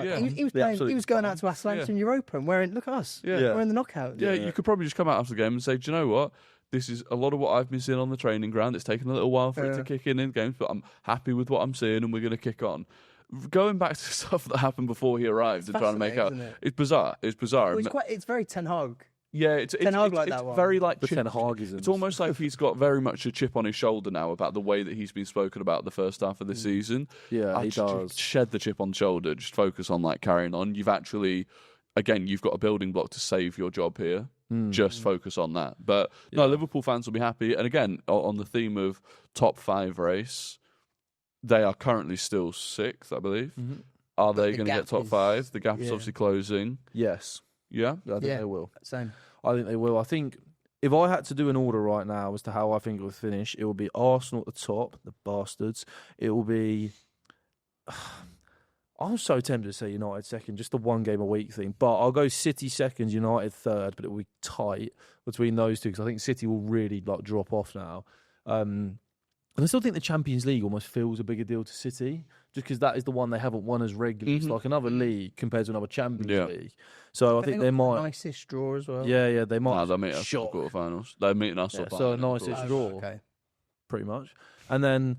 Yeah. He was The playing. absolute He was going out to Atalanta in Europa and wearing. Look at us. Yeah. Yeah. We're in the knockout. Yeah, you could probably just come out after the game and say, do you know what? This is a lot of what I've been seeing on the training ground. It's taken a little while for it to kick in games, but I'm happy with what I'm seeing and we're going to kick on. Going back to stuff that happened before he arrived and trying to make out, fascinating, isn't it's bizarre. It's bizarre. Well, it's very Ten Hag. Yeah, it's Ten Hag like that it's one. very like The Ten Hagisms. It's almost like he's got very much a chip on his shoulder now about the way that he's been spoken about the first half of the season. Yeah, he does. Just shed the chip on the shoulder. Just focus on like carrying on. You've actually, again, you've got a building block to save your job here. Just focus on that. But no, Liverpool fans will be happy. And again, on the theme of top 5 race, they are currently still 6th, I believe. Are they the going to get gap top is- 5? The gap is yeah. obviously closing. Yes. Yeah. I think Yeah. they will. Same. I think they will. I think if I had to do an order right now as to how I think it will finish, it will be Arsenal at the top, the bastards. It will be. I'm so tempted to say United second, just the one game a week thing. But I'll go City second, United third, but it will be tight between those two because I think City will really like drop off now. And I still think the Champions League almost feels a bigger deal to City, just because that is the one they haven't won as regularly. It's like another league compared to another Champions League. So I think they might. Nicest draw as well. Yeah, they might. Nah, they're meeting us in the shock. quarterfinals. They're meeting us Yeah, up. so a aren't they? nice Of course. draw. Okay. Pretty much. And then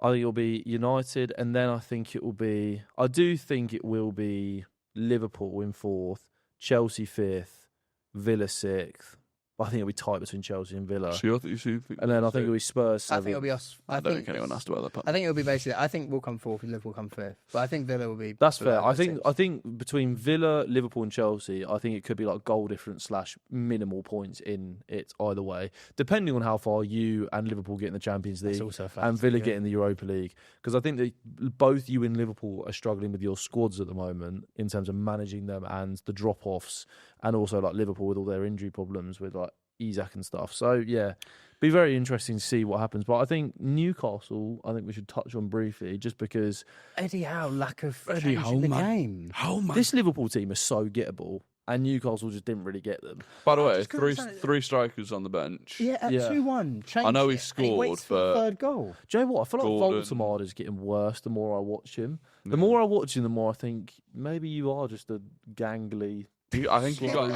I think it'll be United, and then I think it will be. I do think it will be Liverpool in 4th, Chelsea 5th, Villa 6th. I think it'll be tight between Chelsea and Villa. So you think And then I think it'll be Spurs I 7th. think it'll be us. I don't think anyone asked about that part. I think it'll be basically. I think we'll come 4th and Liverpool come 5th. But I think Villa will be. That's fair. below I the think. 6th. I think between Villa, Liverpool, and Chelsea, I think it could be like goal difference / minimal points in it either way, depending on how far you and Liverpool get in the Champions League, That's also a fact, and Villa yeah. get in the Europa League. Because I think that both you and Liverpool are struggling with your squads at the moment in terms of managing them and the drop offs, and also like Liverpool with all their injury problems with like Isak and stuff. So yeah, be very interesting to see what happens. But I think Newcastle, I think we should touch on briefly, just because Eddie Howe, lack of Eddie change in the Howe, man. game. How man? this Liverpool team is so gettable, and Newcastle just didn't really get them. By the way, just couldn't three understand it. three strikers on the bench. Yeah, at Yeah. 2-1. I know he And scored, waits for the but- third goal. Do you know what? I feel like Gordon. Voldemort is getting worse the more I watch him. The more I watch him, the more I think maybe you are just a gangly. I think he got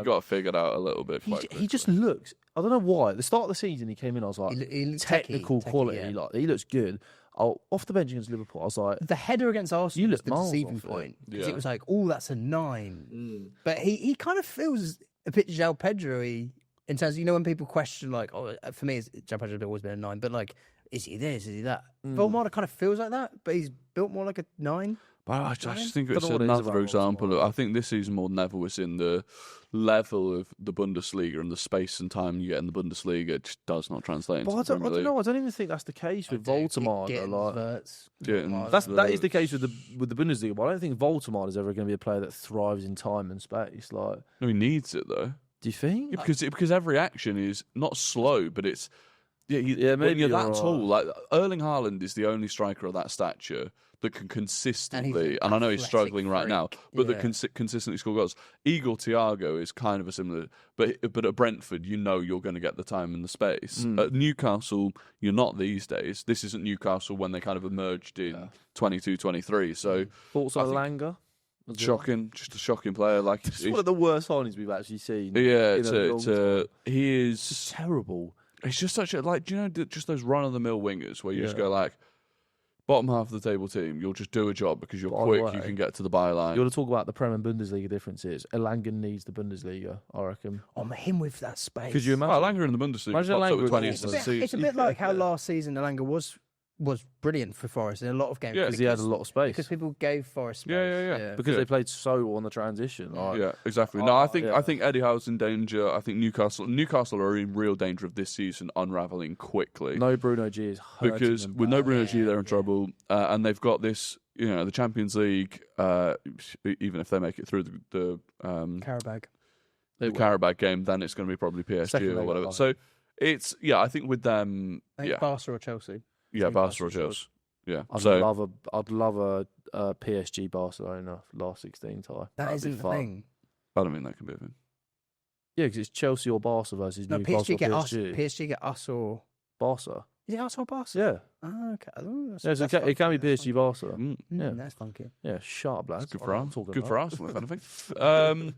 Mad. figured out a little bit. He, Quite he just looks. I don't know why. At the start of the season, he came in. I was like, He looks technical techie, quality. yeah. Like he looks good. Off the bench against Liverpool, I was like, The header against Arsenal You was look the miles deceiving off it. point. Because Yeah. it was like, oh, that's a 9. But he kind of feels a bit João Pedro-y in terms of, you know, when people question, like, oh, for me, João Pedro's always been a 9. But, like, is he this? Is he that? Voldemort kind of feels like that, but he's built more like a 9. But I just think Don't it's know what it is another about example. Voldemort. I think this season more than ever was in the level of the Bundesliga and the space and time you get in the Bundesliga just does not translate into but I the don't Premier League. know. I don't even think that's the case with Voldemort. Like, that is the case with the Bundesliga. But I don't think Voldemort is ever going to be a player that thrives in time and space. Like, No, he needs it though. Do you think? Yeah, because every action is not slow, but it's maybe when you're you're that right. tall. Like Erling Haaland is the only striker of that stature that can consistently, and I know he's athletic struggling right now, but Yeah. that consistently score goals. Igor Thiago is kind of a similar, but at Brentford, you know you're going to get the time and the space. At Newcastle, you're not these days. This isn't Newcastle when they kind of emerged in 22, 23. So Thoughts on Langer? shocking, just a shocking player. Like It's one of the worst signings we've actually seen. yeah, in a long time. he It's is. terrible. It's just such a do you know just those run of the mill wingers where you just go like. Bottom half of the table team, you'll just do a job because you're By the quick, way, you can get to the byline. You want to talk about the Prem and Bundesliga differences? Elangen needs the Bundesliga, I reckon. Him with that space. Could you imagine? Oh, Langer in the Bundesliga Imagine pops up Langer with 20 with- assists a It's a season. bit like how last season Elanga was brilliant for Forest in a lot of games. Yeah, Because he had a lot of space. Because people gave Forest space. Yeah. Because they played so on the transition. Like, Yeah, exactly. No, I yeah. think Eddie Howe's in danger. I think Newcastle are in real danger of this season unravelling quickly. No Bruno G is hurting because them with no bad. Bruno G, they're in trouble, and they've got this, the Champions League. Even if they make it through the Karabag. Karabag game, then it's going to be probably PSG Second or leg, whatever. right. So it's I think with them, I think Barca or Chelsea. Barca or Chelsea. Yeah, I'd so love a PSG Barcelona last 16 tie. That That'd isn't be the fun. thing. I don't think that can be a thing. Yeah, because it's Chelsea or Barca versus No, Newcastle PSG get us. PSG. PSG get us or Barca. is it us or Barca? Yeah. Oh, okay. Oh, that's- Yeah, so that's it can be funky, that's PSG Barca. Mm, funky. yeah. That's funky. Yeah, shut up, lads. it's good for I'm us. talking Good for about. Arsenal, if anything.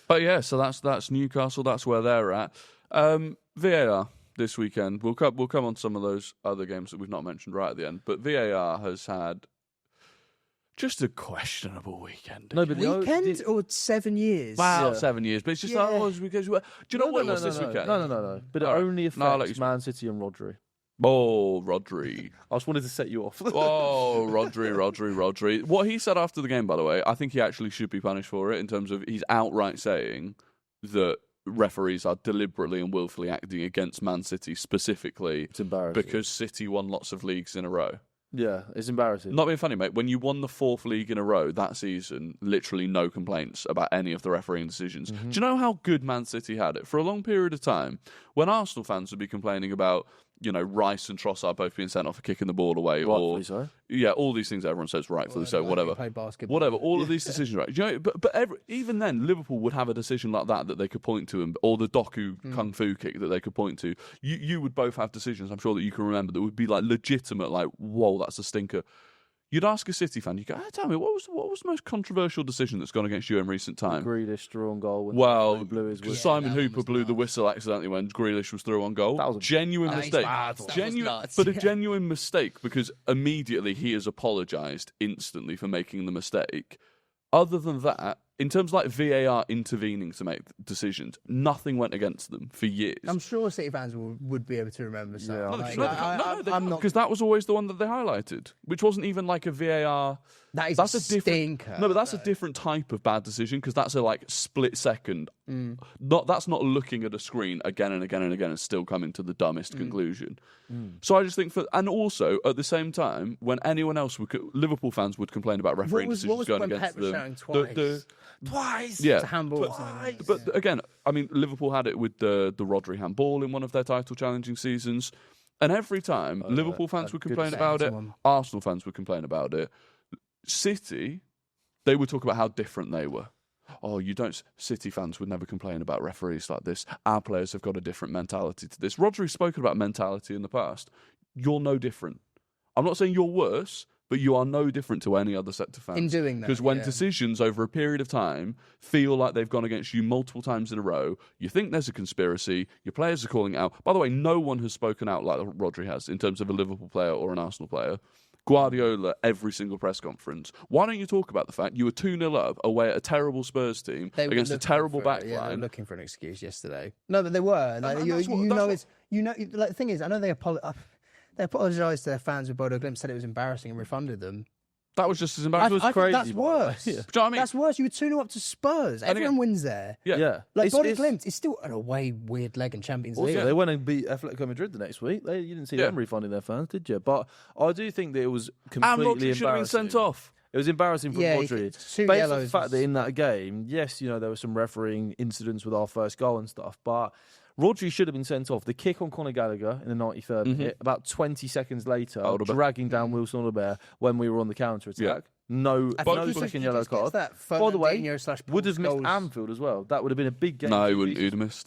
But yeah, so that's Newcastle. That's where they're at. VAR this weekend. We'll come on some of those other games that we've not mentioned right at the end. But VAR has had just a questionable weekend. No, but Weekend or 7 years? Wow, Yeah. 7 years. But it's just Yeah. it's because do you know what it was this weekend? No. But it All right. only No, I'll let affects you Man City and Rodri. Oh, Rodri. I just wanted to set you off. Oh, Rodri. What he said after the game, by the way, I think he actually should be punished for it in terms of he's outright saying that referees are deliberately and willfully acting against Man City specifically It's embarrassing. because City won lots of leagues in a row. Yeah, it's embarrassing. Not being funny, mate. When you won the 4th league in a row that season, literally no complaints about any of the refereeing decisions. Do you know how good Man City had it? For a long period of time, when Arsenal fans would be complaining about, Rice and Trossard both being sent off for kicking the ball away, Rightfully so. all these things everyone says rightfully so, Like whatever. Play basketball. Whatever, all of these decisions, right? Even then, Liverpool would have a decision like that they could point to, or the Doku kung fu kick that they could point to. You would both have decisions, I'm sure that you can remember, that would be like legitimate, like, whoa, that's a stinker. You'd ask a City fan, you go, tell me, what was the most controversial decision that's gone against you in recent time? Grealish threw on goal. When Well, he blew his because whistle. Simon that one Hooper was blew the nuts. whistle accidentally when Grealish was through on goal. That was a genuine That was mistake. bad. That was Genuine, nuts. but a genuine mistake because immediately he has apologised instantly for making the mistake. Other than that, in terms of like VAR intervening to make decisions, nothing went against them for years. I'm sure City fans would be able to remember something. Yeah. I'm not. because that was always the one that they highlighted, which wasn't even like a VAR. That's That's a a different. stinker. No, but that's a different type of bad decision because that's a like split second. That's not looking at a screen again and again and again and still coming to the dumbest conclusion. So I just think and also at the same time, when anyone else Liverpool fans would complain about refereeing What decisions was going when against Pep was them. shouting twice? Yeah, It's a handball. or something. but again, I mean, Liverpool had it with the Rodri handball in one of their title challenging seasons, and every time Liverpool fans would complain about it, one. Arsenal fans would complain about it. City, they would talk about how different they were. Oh, City fans would never complain about referees like this. Our players have got a different mentality to this. Rodri's spoken about mentality in the past. You're no different. I'm not saying you're worse, but you are no different to any other sector fans. In doing that, Because when yeah. decisions over a period of time feel like they've gone against you multiple times in a row, you think there's a conspiracy, your players are calling it out. By the way, no one has spoken out like Rodri has in terms of a Liverpool player or an Arsenal player. Guardiola, every single press conference. Why don't you talk about the fact you were 2-0 up away at a terrible Spurs team They were against a looking terrible for it, Yeah, they were backline? looking for an excuse yesterday. No, but they were. Like, And you that's what- know, that's like, the thing is, I know they apologised to their fans with Bodo Glimt, said it was embarrassing and refunded them. That was just as I embarrassing. think crazy, that's by the way. worse. Yeah. Do you know what I mean? That's worse. You were 2-0 up to Spurs. Everyone wins there. Yeah. Like Bodo It's- Glimt is still an away weird leg in Champions Also, League. they went and beat Atletico Madrid the next week. You didn't see Yeah. them refunding their fans, did you? But I do think that it was And completely Rodri should have been embarrassing. sent off. It was embarrassing for Yeah, Rodri. it's 2 Based on the yellows fact was- that in that game, yes, there were some refereeing incidents with our first goal and stuff, but Rodri should have been sent off. The kick on Conor Gallagher in the 93rd minute, about 20 seconds later, Alderberg. dragging down Wilson Alderberg when we were on the counter-attack. Yeah. No I think he second just yellow gets card. that By the way, Fernandinho / would have missed Paul Scholes Anfield as well. That would have been a big game. No, he for wouldn't. Jesus. He'd have missed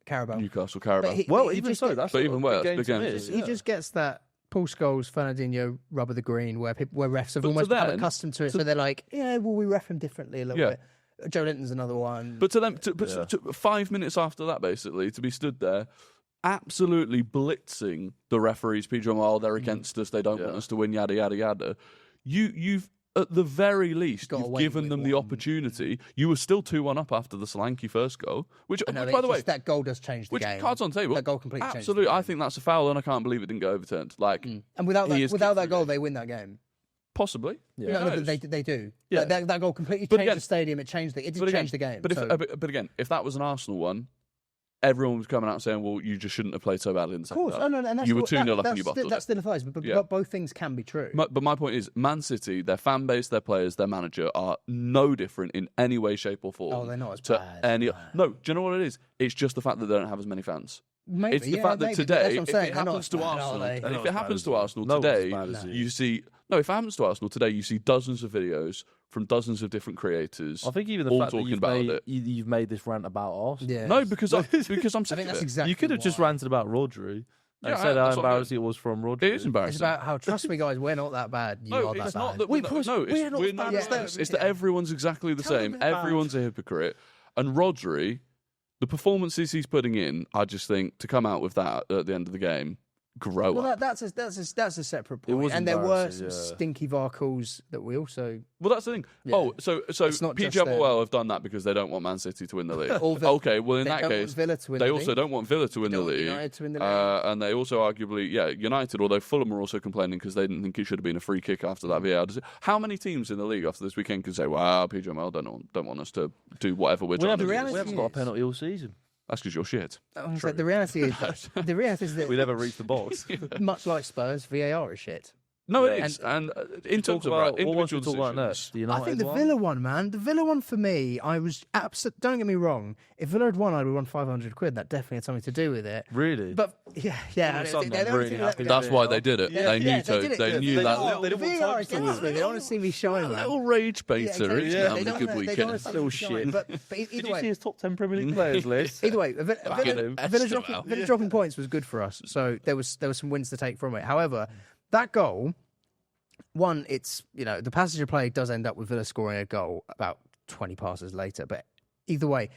Carabao. Newcastle Carabao. But he- Well, he even just so, get- that's But not even a worse, big game big to game. miss. He just gets that Paul Scholes, Fernandinho rub of the green where refs have But almost to become then- accustomed to it. So they're like, yeah, well, we ref him differently a little Yeah. bit. Joe Linton's another one. But to them, to 5 minutes after that, basically, to be stood there, absolutely blitzing the referees, PJ, they're against us, they don't want us to win, yada, yada, yada. You've at the very least, Got you've away given with them the one. opportunity. You were still 2-1 up after the Solanke first goal, which, I know, by the it's way, just that goal does change the which game. cards on the table. That goal completely changed the Absolutely, game. I think that's a foul, and I can't believe it didn't get overturned. Like, And without he that, is without that kicked goal, through they win that game. possibly. Yeah. No, Who but knows? they do. Yeah. That goal completely But changed again- the stadium. It changed it. It did change the game. But, so- but again, if that was an Arsenal one, everyone was coming out saying, well, you just shouldn't have played so badly in the of second course, half. and that's You were what- 2-0 up that's and you bottled That it. still applies, but Yeah. both things can be true. But my point is, Man City, their fan base, their players, their manager are no different in any way, shape, or form. Oh, they're not as to bad. any. No, do you know what it is? It's just the fact that they don't have as many fans. Maybe, It's the yeah, fact that maybe, today, that's what I'm if saying, it they're not happens as to bad, are Arsenal, they? and They're if not it as happens bad to as Arsenal you. No one's as today, bad as you. you see. No, if it happens to Arsenal today, you see dozens of videos from dozens of different creators. I think even the all fact that talking about it. you've made this rant about Arsenal. Yeah. No, because I'm sick I think of that's it. exactly. You could have just why. ranted about Rodri and Yeah, said how that's what I'm embarrassing it was from Rodri. It is embarrassing. It's about how, trust me, guys, we're not that bad. You No, are that it's bad. not that Wait, we're Chris, no, we're it's, not we're as not bad as worse. them. It's that Yeah. everyone's exactly the Tell same. them they're bad. Everyone's a hypocrite. And Rodri, the performances he's putting in, I just think to come out with that at the end of the game, grow Well, up. that's a separate point. was And there were embarrassing, some yeah. stinky VAR calls that we also. Well, that's the thing. Yeah. Oh, so It's not PG just them. Well have done that because they don't want Man City to win the league. Or Villa. Okay, well in They that don't want case, Villa to win they the also league. don't want Villa to win the Don't want league. United to win the league. And they also arguably, United. Although Fulham are also complaining because they didn't think it should have been a free kick after that VAR. How many teams in the league after this weekend can say, "Wow, PG Well don't want us to do whatever we're We trying to haven't, do"? we haven't got a penalty all season. That's because you're shit. The reality is that We never reached the box. much like Spurs, VAR is shit. No, it Yeah. is. And in terms Talk of about, what individual wants to talk about decisions, next? The I United think the one? Villa one, man. The Villa one for me, I was absolutely. Don't get me wrong. If Villa had won, I'd have won 500 quid. That definitely had something to do with it. Really? But yeah. All of a sudden, they I'm don't really think happy that- that's why they did it. Yeah, They knew yeah, to. they did it. They knew They that don't- little, they don't want VAR time to against me. They don't want to see me shine, man. little rage baiter. exactly. He's Yeah. having a good They don't weekend. want to see me Little shine. shit. But Did either you see way, his top 10 Premier League players list? either way, Fucking Villa best dropping points was good for us. So there was some wins to take from it. However, that goal, one, it's the passage of play does end up with Villa scoring a goal about 20 passes later. But either way,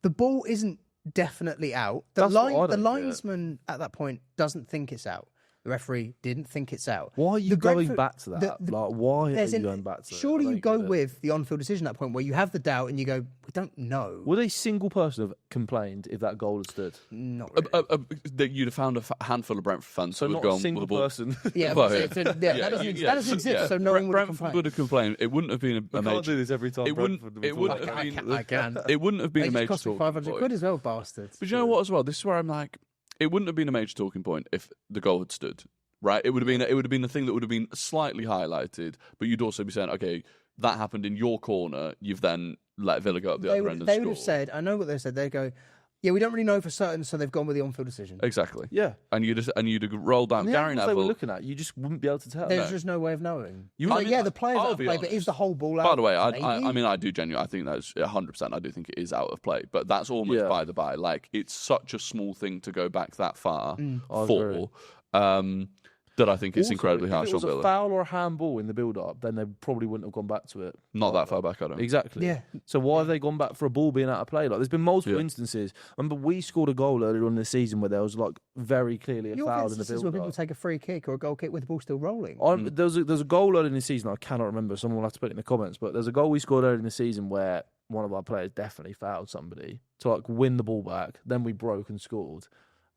the ball isn't definitely out. The That's what I don't get. linesman at that point doesn't think it's out. The referee didn't think it's out. Why are you The going Brentford- back to that? the- Why are There's you an- going back to that? Surely I you don't go get it. with the on-field decision at that point where you have the doubt and you go, we don't know. Would a single person have complained if that goal had stood? Not really. That you'd have found a handful of Brentford fans So who would not go a on with single the ball. person. Yeah, Well, but yeah. that doesn't exist. yeah. So no one would Brentford complain. would have complained. It wouldn't have been a I can't major. do this every time. It wouldn't. Brentford It were wouldn't talking. have been. I can. It wouldn't have been They a just major cost me talking 500 point. quid as well, bastards. But you know what? As well, this is where I'm like, it wouldn't have been a major talking point if the goal had stood. Right? It would have been. It would have been the thing that would have been slightly highlighted. But you'd also be saying, okay, that happened in your corner. You've then let Villa go up the They other would, end and they score. would have said, I know what they said. They'd go, yeah, we don't really know for certain, so they've gone with the on-field decision. Exactly. Yeah. And you'd have rolled down The Gary angles they were Neville. looking at, you just wouldn't be able to tell. There's just no way of knowing. You- Like, I mean, yeah, the players I'll out of be play, but is honest. the whole ball out? By the way, Maybe. I do genuinely. I think that's 100%. I do think it is out of play, but that's almost Yeah. by the by. Like it's such a small thing to go back that far I for. agree. That I think it's Also, incredibly if harsh it was on a Villa. foul or a handball in the build-up, then they probably wouldn't have gone back to it. Not that far back, I don't. Exactly. Yeah. So why have they gone back for a ball being out of play? Like, there's been multiple Yeah. instances. Remember, we scored a goal earlier on in the season where there was like very clearly a Your foul in the instances where people build-up. take a free kick or a goal kick with the ball still rolling. There's a goal earlier in the season. I cannot remember. Someone will have to put it in the comments. But there's a goal we scored earlier in the season where one of our players definitely fouled somebody to like win the ball back. Then we broke and scored.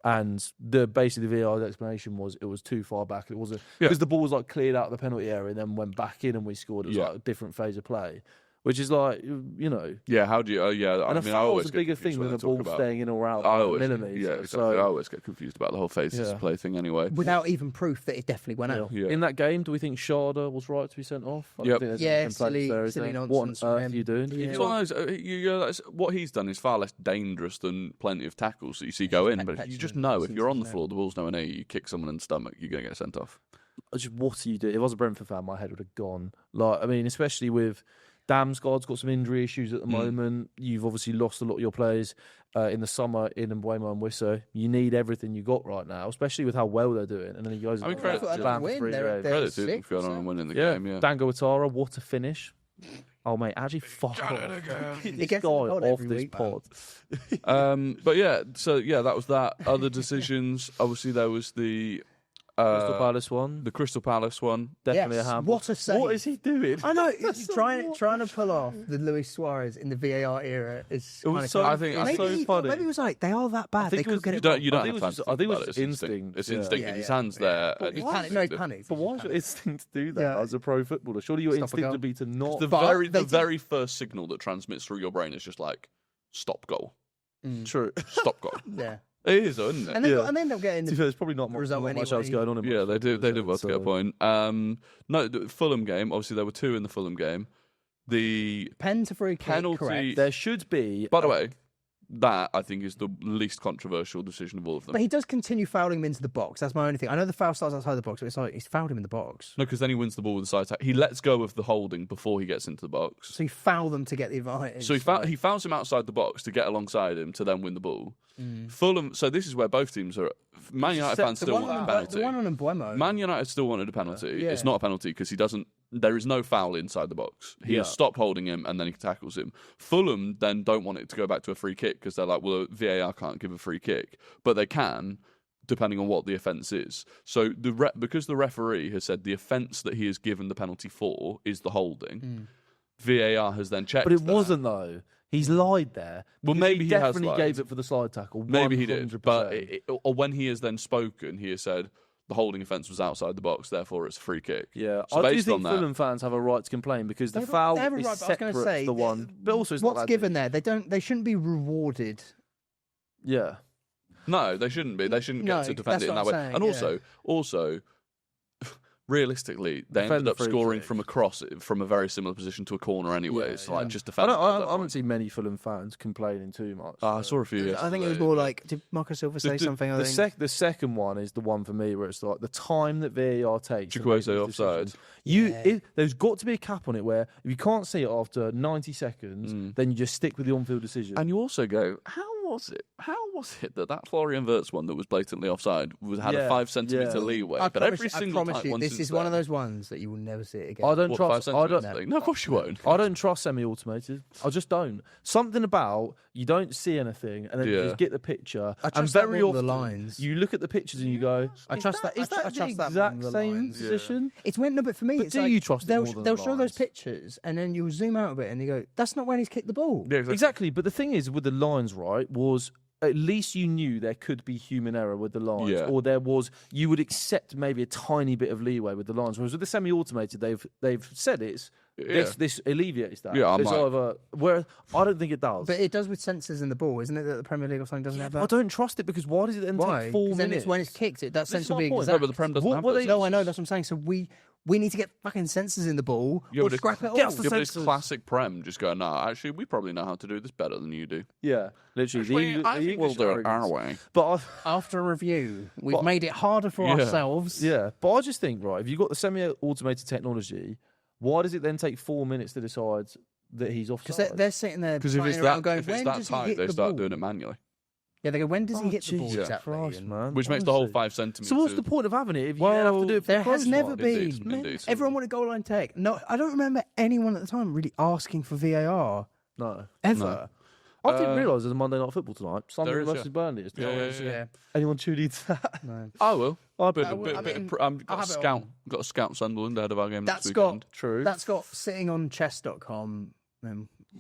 And basically the VAR's explanation was it was too far back. It wasn't because the ball was like cleared out of the penalty area and then went back in and we scored. It was like a different phase of play. which is like, you know. Yeah, how do you? And I mean, I always a get bigger confused thing when than they the ball talk about. staying in or out I by always, millimetres. yeah, exactly. So, I always get confused about the whole faces to play thing anyway. Without even proof that it definitely went out. Yeah. in that game, do we think Sharda was right to be sent off? I don't Yep. think there's Yeah, any complaints there, is silly there? nonsense What on from earth him. are you doing? Yeah. It's one of those, what he's done is far less dangerous than plenty of tackles that you see go in. But you just know if you're on the floor, the ball's nowhere near you, kick someone in the stomach, you're going to get sent off. Just what are you doing? If I was a Brentford fan, my head would have gone. Like, I mean, especially with Damsgaard's got some injury issues at the moment. You've obviously lost a lot of your players in the summer in Mbeumo and Wisso. You need everything you got right now, especially with how well they're doing. And then you guys, I mean, credit to them. Credit to them for going on and winning the game. Yeah, Dango Ouattara, what a finish! Oh mate, actually, fuck off. This guy off this pod. But yeah, so yeah, that was that. Other decisions. Obviously, there was the Crystal Palace one. The Crystal Palace one. Definitely a handball. What a save. What is he doing? I know. He's trying to pull off the Luis Suarez in the VAR era. Is It was so, I think maybe so funny. Maybe he was like, they are that bad. They could get it. You don't have I think it was just instinct. It's Yeah. instinct. His hands there. He's panicked. No, he's panicked. But why is your instinct to do that Yeah. as a pro footballer? Surely your Stop a instinct goal. would be to not. The very first signal that transmits through your brain is just like stop goal, True. stop goal. Yeah. It is, isn't it? And they end up getting the There's probably not result much anyway. else going on. In Yeah, most they did football, well to get a point. No, the Fulham game. Obviously, there were two in the Fulham game. The pen to free kick. penalty. Correct. There should be. By the way, that I think is the least controversial decision of all of them. But he does continue fouling him into the box. That's my only thing. I know the foul starts outside the box, but it's like he's fouled him in the box. No, because then he wins the ball with the side attack. He lets go of the holding before he gets into the box. So he fouled them to get the advantage. So he fouls him outside the box to get alongside him to then win the ball. Fulham. So this is where both teams are. Man United fans still want a penalty. The one on Mbeumo. Man United still wanted a penalty. Yeah. It's not a penalty because he doesn't. There is no foul inside the box. He has stopped holding him and then he tackles him. Fulham then don't want it to go back to a free kick because they're like, well, VAR can't give a free kick, but they can, depending on what the offence is. So because the referee has said the offence that he has given the penalty for is the holding, VAR has then checked. But it that. wasn't though. He's lied there. Well, Because maybe he has definitely lied. gave it for the slide tackle. Maybe he did, 100%. but or when he has then spoken, he has said the holding offence was outside the box, therefore it's a free kick. Yeah, So I do based think on that, Fulham fans have a right to complain because the They have foul a right, is but I was separate gonna to say, the one. But also, it's not what's that given deep. there? They shouldn't be rewarded. Yeah, no, they shouldn't be. They shouldn't No, get to defend that's it in what that I'm way. saying, And also, realistically, they Defend ended the up free scoring kick. from a cross from a very similar position to a corner anyway. Yeah, so yeah. like just I defend. don't see many Fulham fans complaining too much. I saw a few. I think it was yesterday, more but- like, did Marco Silva say something? I The, think. the second one is the one for me where it's like the time that VAR takes. to make Chukwueze these offside. decisions. There's got to be a cap on it where if you can't see it after 90 seconds, then you just stick with the on-field decision. And you also go, how was it that Florian Wirtz one that was blatantly offside had a 5 centimetre leeway? I but promise every you, single I promise time, you, once this it's is one of there- those ones that you will never see it again. I don't What, trust. 5 I don't. centimetres thing? No, of course you won't. I don't trust semi-automated. I just don't. Something about you don't see anything and then you Yeah. just get the picture. I And trust that very more than often the lines. you look at the pictures and you go, I trust that. Is that I trust the that more exact than the same lines. position? It's when no, but for me, But it's do like you trust it they'll more than they'll the show those lines? pictures and then you'll zoom out a bit and you go, that's not when he's kicked the ball. Yeah, Exactly. But the thing is with the lines, right, was at least you knew there could be human error with the lines, Yeah. or you would accept maybe a tiny bit of leeway with the lines. Whereas with the semi-automated, they've said this alleviates that. Yeah, I'm it's like- either where I don't think it does. But it does with sensors in the ball, isn't it? That the Premier League or something doesn't have that. I don't trust it because why does it then Why? take 4 Because then minutes? it's when it's kicked. That This sense is will my be point. exact. No, but the Prem doesn't have What those. they- No, I know. That's what I'm saying. So we need to get fucking sensors in the ball Yeah, or but scrap it all. Get us the Yeah, but it's sensors. classic Prem just going, no, actually, we probably know how to do this better than you do. Yeah, literally. I think we'll do it our way. But After a review, we've made it harder for Yeah. ourselves. but I just think, right, if you've got the semi-automated technology, why does it then take 4 minutes to decide that he's offside? Because they're sitting there Because if playing it's around that, going, if it's when that does he tight, hit they the start ball? doing it manually. Yeah, they go, when does he Oh, hit the ball Jesus exactly? Christ, And man. Which makes the whole Honestly. 5 centimetres. So what's the point of having it if you then have to do it for There the has close never one? been. Indeed. Everyone wanted goal line tech. No, I don't remember anyone at the time really asking for VAR No. ever. I didn't realise there's a Monday Night Football tonight. Sunderland is, versus yeah. Burnley. Is Yeah, tonight. yeah. Anyone tuned into that? No. I will. I Bit, bet. bit, I bit, mean, got I'll a have it scout. on. Got a scout Sunderland ahead of our game That's next got weekend. True. That's got sitting on chess.com.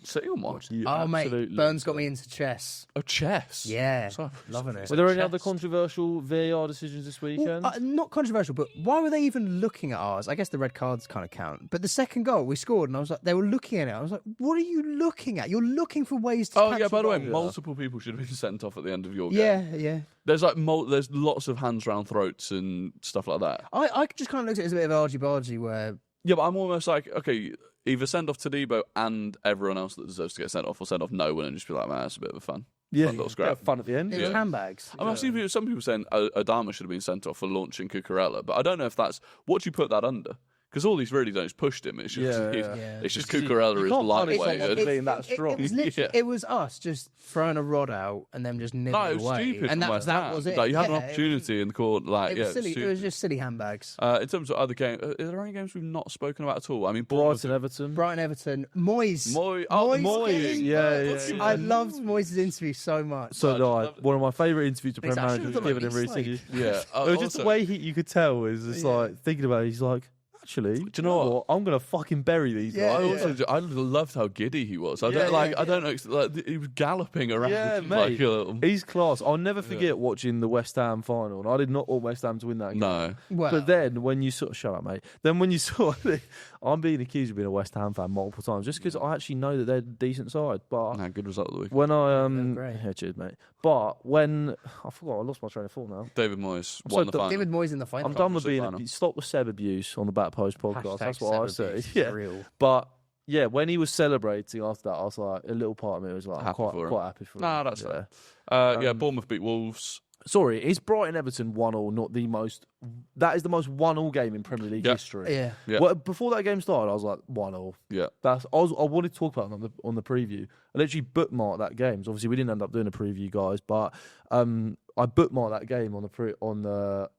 City on one. Oh, mate, absolutely. Burns got me into chess. Oh, chess. Yeah, So- loving it. Were there any other controversial VAR decisions this weekend? Well, not controversial, but why were they even looking at ours? I guess the red cards kind of count. But the second goal we scored, and I was like, they were looking at it. I was like, what are you looking at? You're looking for ways to. Oh cancel yeah. By the way, goals. multiple people should have been sent off at the end of your game. Yeah. There's like there's lots of hands round throats and stuff like that. I just kind of looked at it as a bit of argy-bargy where. Yeah, but I'm almost like, okay, either send off Todibo and everyone else that deserves to get sent off, or send off no one and just be like, man, that's a bit of a fun. Yeah, Fun little scrap. fun at the end. It was handbags. I mean, I've seen some people saying Adama should have been sent off for launching Cucurella, but I don't know if that's what do you put that under. Because all he's really done is pushed him. It's just, It's just Cucurella is lightweight. It was us just throwing a rod out and then just nibbling it was away. stupid. And from West that Ham. was it. Like, you had an Yeah, opportunity in the court. Like, It was silly. stupid. It was just silly handbags. In terms of other games, are there any games we've not spoken about at all? I mean, Brighton, Everton. Brighton, Everton, Moyes. Moyes. getting Yeah, booked. yeah. I loved Moyes' interview so much. So did I. One of my favourite interviews to He's Premier Managers actually given in like- recent years. Yeah. It was just the way you could tell is just like thinking about it. He's like, actually, do you know what? I'm gonna fucking bury these guys. I loved how giddy he was. I don't know. Like, he was galloping around. Yeah, like mate. a little... He's class. I'll never forget watching the West Ham final, and I did not want West Ham to win that game. No. Well, But then when you saw, shut up, mate. Then when you saw, I'm being accused of being a West Ham fan multiple times just because I actually know that they're a decent side. But Nah, good result of the week. when I great. yeah, cheers, mate. But when I forgot, I lost my train of thought now. David Moyes So won the final. David Moyes in the final. I'm done with Conference being final. stop the Seb abuse on the Back Post podcast. That's what I say. Seb Yeah, abuse, real. but yeah, when he was celebrating after that, I was like, a little part of me was like, Happy for him. quite happy for him. Nah, that's yeah. fair. Bournemouth beat Wolves. Sorry, is Brighton Everton 1-1 not the most? That is the most 1-1 game in Premier League history. Yeah. Yeah. Well, before that game started, I was like 1-0. Yeah. I wanted to talk about it on the preview. I literally bookmarked that game. So obviously, we didn't end up doing a preview, guys, but I bookmarked that game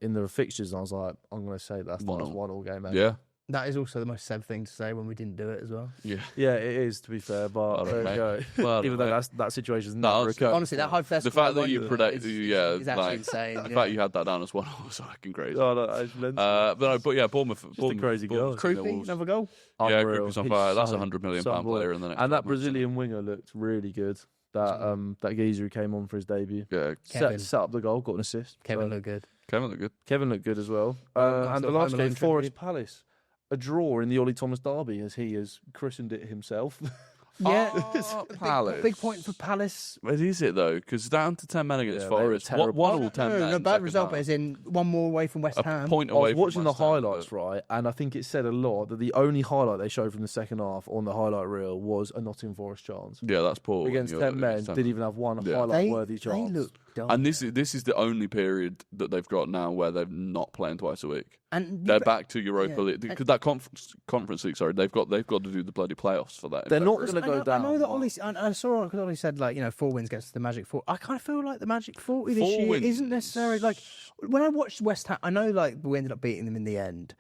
in the fixtures, and I was like, I'm going to say that's the most 1-1 game ever. Yeah. That is also the most sad thing to say when we didn't do it as well. Yeah. Yeah, it is, to be fair, but there you go. Well, Even though that situation's never occurred. Honestly, that hypothetical. The fact that one you predict, is like, actually insane. the fact you had that down as 1-0 was fucking crazy. Oh, no, that's mental. But yeah, Bournemouth. a crazy goal. Croupy, another goal. Yeah, Unreal. Croupy's on He's fire. That's a so- £100 million so player in the next. And that 12 months. Brazilian winger looked really good. That geezer who came on for his debut. Yeah, Kevin. Set up the goal, got an assist. Kevin So looked good. Kevin looked good. Kevin looked good as well. Nice And the little last Home game, Alone Forest tribute. Palace. A draw in the Ollie Thomas derby, as he has christened it himself. Yeah, Palace. big point for Palace. But is it though? Because down to 10 men against Yeah, they were Forest. terrible. One all 10 men. No, bad second result, half. but as in one more away from West A Ham. point I away was from watching the West Ham, highlights, right, and I think it said a lot that the only highlight they showed from the second half on the highlight reel was a Nottingham Forest chance. Yeah, that's poor. Against when 10 you're men, against 10 didn't even have one Yeah. highlight-worthy They chance. look dumb. And this is the only period that they've got now where they're not playing twice a week. And They're back to Europa yeah. League because that conference league. Sorry, they've got to do the bloody playoffs for that. They're not February. going to go down. I know that Ollie. I saw because Ollie said 4 wins against the Magic 4. I kind of feel like the Magic 40 this 4 year wins. isn't necessarily like when I watched West Ham. I know we ended up beating them in the end.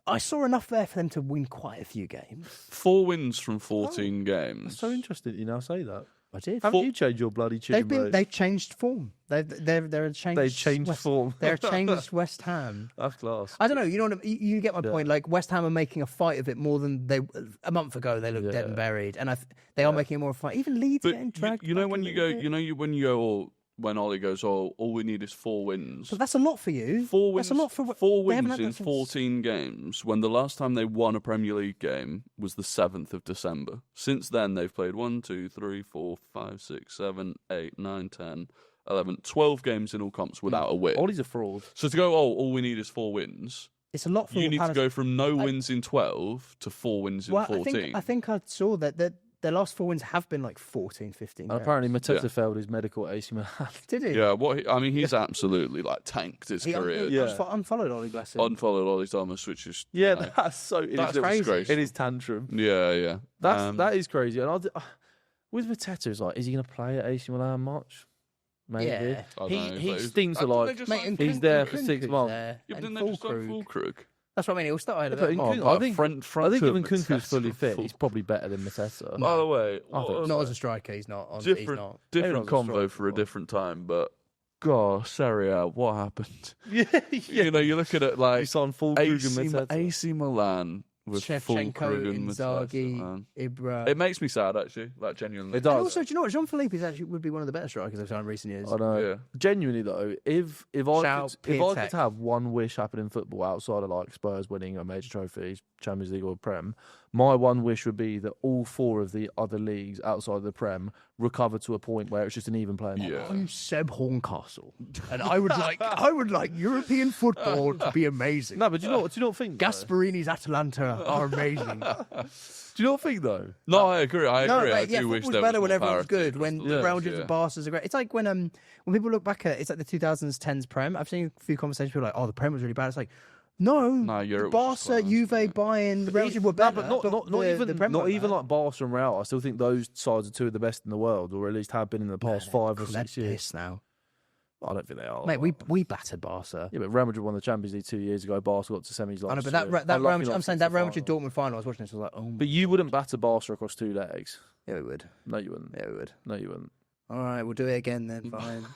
I saw enough there for them to win quite a few games. 4 wins from 14 games. It's so interesting that you now say that. I did. Haven't you changed your bloody tune, mate? They've changed form. They're a changed. They've changed form. They're a changed West Ham. That's class. I don't know. You know what you get my point. Like West Ham are making a fight of it more than they a month ago. They looked dead and buried, and they are making it more of a fight. Even Leeds But getting dragged. you know back when a you go, little bit. when Ollie goes, all we need is 4 wins. But that's a lot for you. 4 wins. That's a lot for 4 they haven't wins had in that since- 14 games. When the last time they won a Premier League game was the 7th of December. Since then, they've played 1, 2, 3, 4, 5, 6, 7, 8, 9, 10, 11, 12 games in all comps without a win. Ollie's a fraud. So to go, all we need is 4 wins. It's a lot for You need to Palace. go from no wins in 12 to 4 wins in Well, 14. I think I saw that their last 4 wins have been like 14, 15. And apparently Mateta Yeah. failed his medical at AC Milan. Did he? Yeah, he's absolutely tanked his He career. Yeah. unfollowed Ollie, bless him. Unfollowed Ollie Thomas, which is Yeah, you know, that's so... that's crazy. disgraceful. In his tantrum. Yeah. That is crazy. And with Mateta, it's like, is he going to play at AC Milan much? Maybe. Yeah. I don't know, He but stinks a didn't lot. they just Mate, sign- and He's Kun- there and for Kunku's 6 months. there, Yeah, but and didn't they just sign Fulkrug. Fulkrug? That's what I mean. He'll start ahead of Yeah, them. but Oh, I think even Kunku's fully fit. Full- He's probably better than Mateta. By the way, I think Not as a striker, he's not. He's different not. different Maybe not as a convo striker, for a but- different time, but God, Serie A, what happened? Yeah, You know, you look at it like He's on full Krug and AC, Mateta. AC Milan with Shevchenko, Fulkrug Inzaghi, Ibra. It makes me sad, actually, like genuinely. It does. And also, do you know what? Jean-Philippe would be one of the better strikers I've seen in recent years. I know. Yeah. Genuinely though, if I Shout could Piatek. have one wish happen in football outside of like Spurs winning a major trophies, Champions League or Prem, my one wish would be that all 4 of the other leagues outside of the Prem recover to a point where it's just an even playing. Yeah. I'm Seb Horncastle, and I would like European football to be amazing. No, but do you not think? though? Gasparini's Atalanta are amazing. Do you not think though? No, I agree. I agree. I do wish football's there better was when more everyone's parity good. across When the the leagues, Real Madrid yeah. and Barca's are great. It's like when people look back at it's like the 2010s Prem. I've seen a few conversations people are like, oh, the Prem was really bad. It's like, no, Europe was just Barca, quite Juve, nice, Bayern, the Real Madrid were No, better. but not the Prem not weren't even bad. like Barca and Real. I still think those sides are 2 of the best in the world, or at least have been in the past 5 or 6 years. Piss now, I don't think they are. mate. We battered Barca. Yeah, but Real Madrid won the Champions League 2 years ago. Barca got to semis last I know, but year. that Real Madrid, Unlucky I'm saying not that Real to Madrid the final. Dortmund final. I was watching this. I was like, oh, But you wouldn't batter Barca across 2 legs. yeah, we would. No, you wouldn't. Yeah, we would. No, you wouldn't. All right, we'll do it again then. Fine.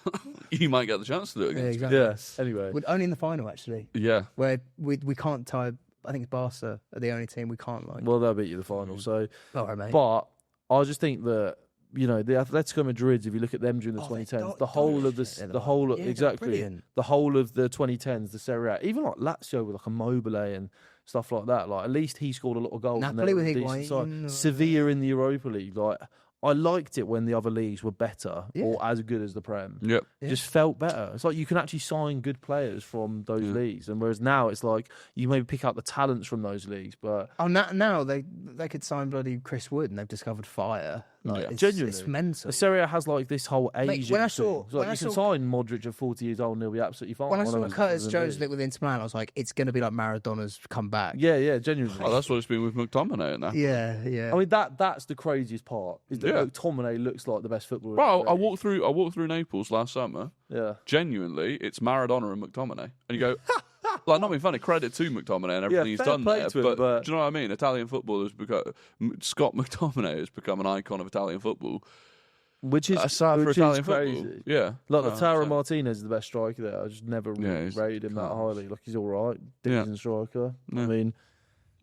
You might get the chance to do it Yeah, again. exactly. Yes. Anyway. Only in the final, actually, Yeah. where we can't tie. I think it's Barca are the only team we can't like. Well, they'll beat you the final. So, All right, mate. but I just think that the Atletico Madrid, if you look at them during the 2010s, the whole of this, the whole exactly, the whole of the 2010s, the Serie A, even like Lazio with like a Mobile and stuff like that. Like at least he scored a lot of goals. Napoli with decent side. Higuain. Sevilla in the Europa League, like. I liked it when the other leagues were better Yeah. or as good as the Prem. Yep. It just felt better. It's like you can actually sign good players from those leagues, and whereas now it's like you maybe pick out the talents from those leagues, but Oh, now they could sign bloody Chris Wood, and they've discovered fire. Like, Yeah. it's, Genuinely. it's mental. the Serie A has like this whole Mate, Asian when I thing. saw- It's like when you I can saw- sign Modric at 40 years old and he'll be absolutely fine. When I One saw of Curtis those Jones is. live with Inter Milan, I was like, it's going to be like Maradona's comeback. Yeah, genuinely. Oh, that's what it's been with McTominay now. Yeah. I mean that's the craziest part. Is that Yeah. McTominay looks like the best footballer. Bro, I already. walked through Naples last summer. Yeah. Genuinely, it's Maradona and McTominay, and you go, like, not being funny. Credit to McTominay and everything he's fair done play there, to him, but but- do you know what I mean? Italian football has become Scott McTominay has become an icon of Italian football. Which is Aside for which Italian is football, crazy. yeah. Like No, Lautaro so- Martinez is the best striker there. I just never Yeah, he's rated him that class. highly. Like he's all right, Yeah. decent striker. Yeah. I mean,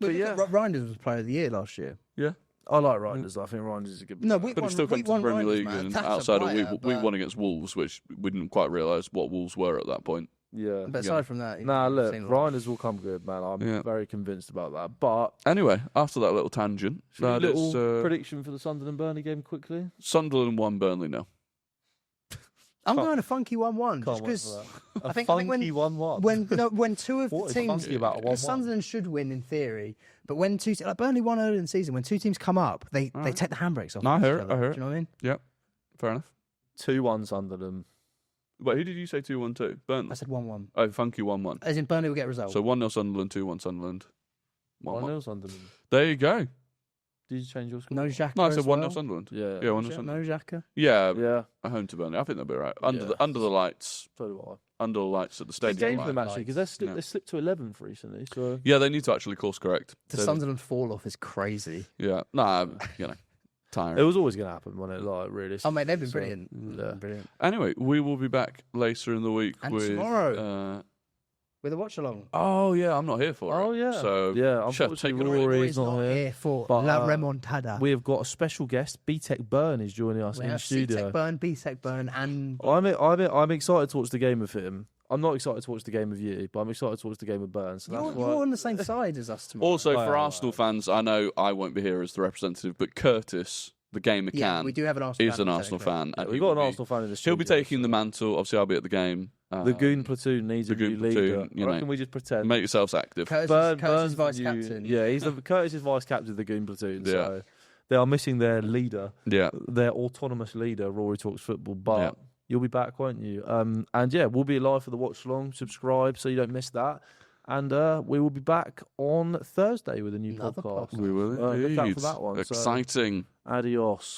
But yeah. Reinders was Player of the Year last year. Yeah. I like Reinders. I think Reinders is a good. No, player. But he still comes to the Premier League, and outside of we but, won against Wolves, which we didn't quite realise what Wolves were at that point. Yeah. But aside from that, Nah, look, seen a lot. Reinders will come good, man. I'm Yeah. very convinced about that. But Anyway, after that little tangent, that little is, prediction for the Sunderland Burnley game quickly. Sunderland 1, Burnley 0. I'm going a funky 1-1 just Can't wait because for that. I think when 1-1. when two of What the is teams, funky about a 1-1? Sunderland should win in theory, but when like Burnley won early in the season, when two teams come up, they take the handbrakes off. No, I each hear it, other. I hear it. Do you know what I mean? Yep, fair enough. 2-1 Sunderland. Wait, who did you say 2-1-2? Burnley. I said 1-1. Oh, funky 1-1. As in Burnley will get a result. So 1-0 Sunderland, 2-1 Sunderland. 1-1. 1-0 Sunderland. There you go. Did you change your score? no Xhaka. No, I said as 1-0 well. Sunderland. Yeah. Yeah, 1-0 No Sunderland. Xhaka. Yeah, Yeah. at home to Burnley. I think they'll be right. Under Yeah. the lights. So do I. Under the lights at the It's a stadium. game for light. them actually because Yeah. they slipped to 11th recently. So Yeah, they need to actually course correct. The They- Sunderland fall off is crazy. Yeah. Nah, tiring. it was always going to happen, wasn't it? Like really. Oh mate, they've been So, brilliant. yeah. Brilliant. Anyway, we will be back later in the week And with tomorrow. With a watch along. oh yeah, I'm not here for it. Oh yeah. So yeah, Chef, unfortunately take it away. Rory Rory's is not here. for But, La Remontada. We have got a special guest. B-Tech Burn is joining us We in have studio. C-Tech Burn, B-Tech Burn, and I'm excited to watch the game with him. I'm not excited to watch the game with you, but I'm excited to watch the game with Burn. So that's you're on the same side as us tomorrow. Also, for Oh, Arsenal fans, I know I won't be here as the representative, but Curtis, the gamer yeah, can, we do have an Arsenal is fan. an Arsenal fan. Yeah, and we've he got will an be- Arsenal fan in the He'll studio. be taking the mantle. Obviously, I'll be at the game. The Goon platoon needs a the new Goon leader. platoon, you I know. reckon we just pretend. Make yourselves active. Curtis, Burn, Curtis Burn's is vice new- captain. Yeah, he's Curtis is vice captain of the Goon platoon. Yeah. So they are missing their leader, Yeah. their autonomous leader, Rory Talks Football. But Yeah. you'll be back, won't you? And yeah, we'll be live for the watch along. Subscribe so you don't miss that. And we will be back on Thursday with a new Another podcast. podcast. We will Look out indeed. for that one. So, Exciting. adios.